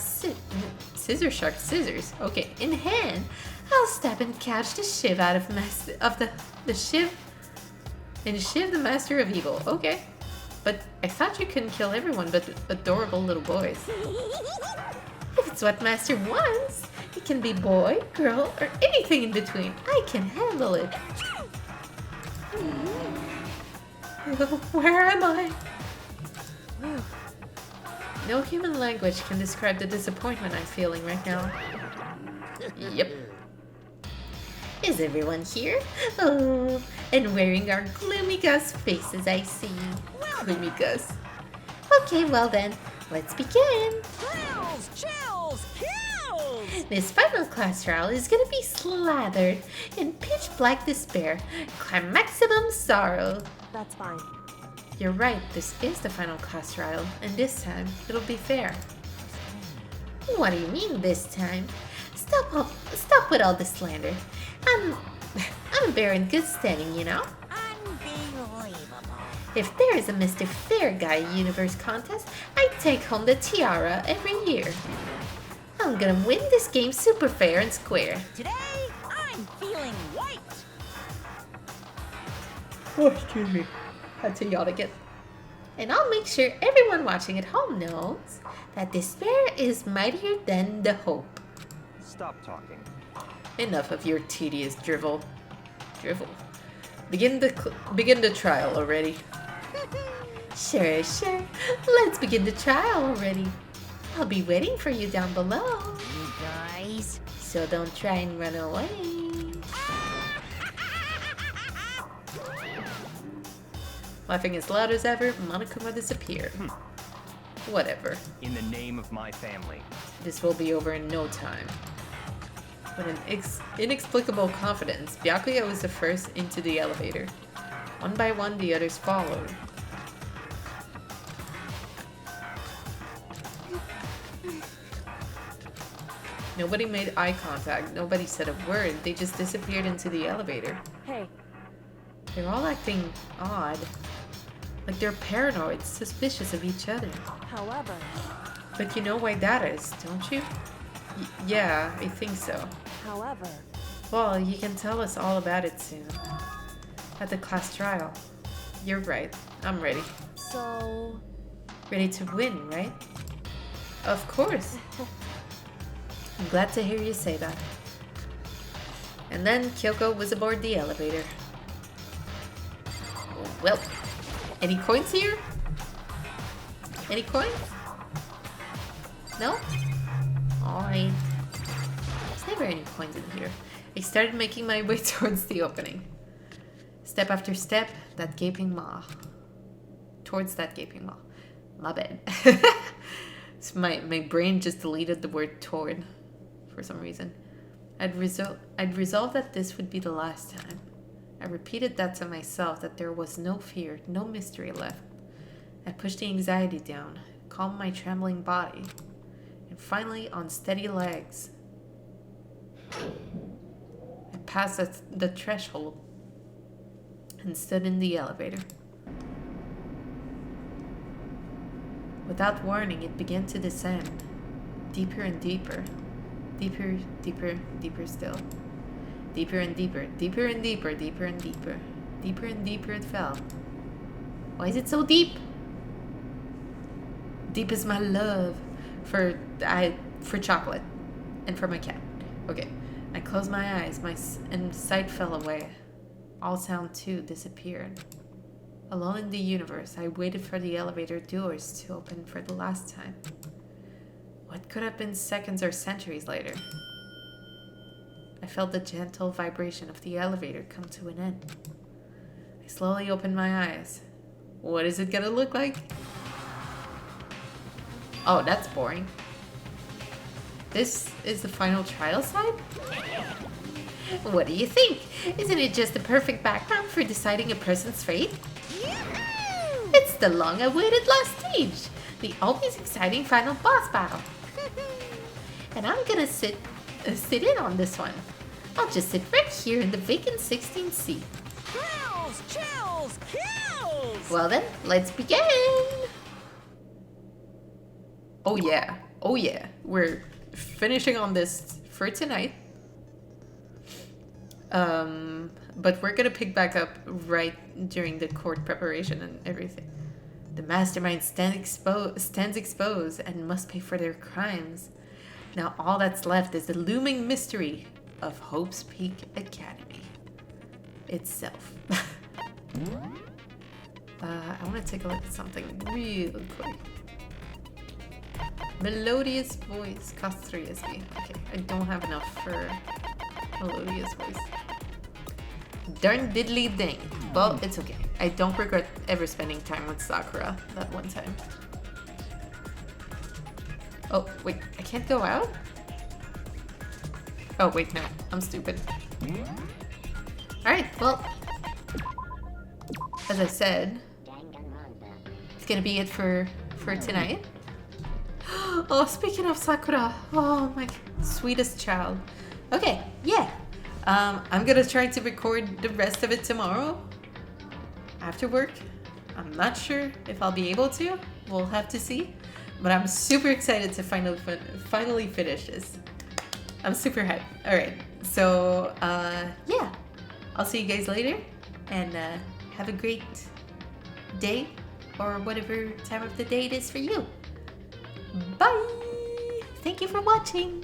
scissors, okay, in hand, I'll stab and catch the shiv out of the shiv and shiv the master of evil. Okay. But I thought you couldn't kill everyone but adorable little boys. If it's what Master wants, it can be boy, girl, or anything in between. I can handle it. Where am I? No human language can describe the disappointment I'm feeling right now. Yep. Is everyone here? Oh, and wearing our gloomy Gus faces, I see. Gloomy Gus. Okay, well then, let's begin. Chills! Chills! Kills! This final class trial is gonna be slathered in pitch black despair, climaximum sorrow. That's fine. You're right, this is the final class trial, and this time, it'll be fair. What do you mean this time? Stop with all the slander. I'm a bear in good standing, you know? Unbelievable. If there is a Mr. Fair Guy Universe contest, I take home the tiara every year. I'm gonna win this game super fair and square. Today, I'm feeling white. Oh, excuse me. Had to yawn again. And I'll make sure everyone watching at home knows that despair is mightier than the hope. Stop talking. Enough of your tedious drivel. Begin the trial already. Sure. Let's begin the trial already. I'll be waiting for you down below. You guys. So don't try and run away. Laughing as loud as ever, Monokuma disappeared. Whatever. In the name of my family. This will be over in no time. With an inexplicable confidence, Byakuya was the first into the elevator. One by one, the others followed. Nobody made eye contact, nobody said a word, they just disappeared into the elevator. Hey, They're all acting odd. Like they're paranoid, suspicious of each other. however, But you know why that is, don't you? Yeah, I think so. however, Well, you can tell us all about it soon. At the class trial. You're right, I'm ready. so... Ready to win, right? Of course. I'm glad to hear you say that. And then Kyoko was aboard the elevator. Well, any coins here? Any coins? No? Alright. There's never any coins in here. I started making my way towards the opening. Step after step, that gaping maw. Towards that gaping maw. My bad. So my brain just deleted the word toward for some reason. I'd resolved that this would be the last time. I repeated that to myself, that there was no fear, no mystery left. I pushed the anxiety down, calmed my trembling body, and finally on steady legs, I passed the threshold and stood in the elevator. Without warning, it began to descend, deeper and deeper, deeper, deeper, deeper still. Deeper and deeper, deeper and deeper, deeper and deeper, deeper and deeper it fell. Why is it so deep? Deep is my love for chocolate and for my cat. Okay, I closed my eyes, and sight fell away. All sound too disappeared. Alone in the universe, I waited for the elevator doors to open for the last time. What could have been seconds or centuries later? I felt the gentle vibration of the elevator come to an end. I slowly opened my eyes. What is it gonna look like? Oh, that's boring. This is the final trial side? What do you think? Isn't it just the perfect background for deciding a person's fate? Yoo-hoo! It's the long-awaited last stage, the always exciting final boss battle. And I'm gonna sit in on this one. I'll just sit right here in the vacant 16th seat. Chills! Chills! Kills! Well then, let's begin! Oh yeah, we're finishing on this for tonight. But we're gonna pick back up right during the court preparation and everything. The Mastermind stands exposed and must pay for their crimes. Now all that's left is the looming mystery of Hope's Peak Academy itself. I want to take a look at something real quick. Melodious voice costs 3 SP. Okay, I don't have enough for melodious voice. Darn diddly ding. Well, it's okay. I don't regret ever spending time with Sakura that one time. Oh, wait, I can't go out? Oh, wait, no, I'm stupid. Alright, well, as I said, it's gonna be it for tonight. Oh, speaking of Sakura, oh my sweetest child. Okay, yeah. I'm gonna try to record the rest of it tomorrow after work. I'm not sure if I'll be able to. We'll have to see. But I'm super excited to finally finish this. I'm super hyped. Alright, so yeah. I'll see you guys later. And have a great day or whatever time of the day it is for you. Bye! Thank you for watching.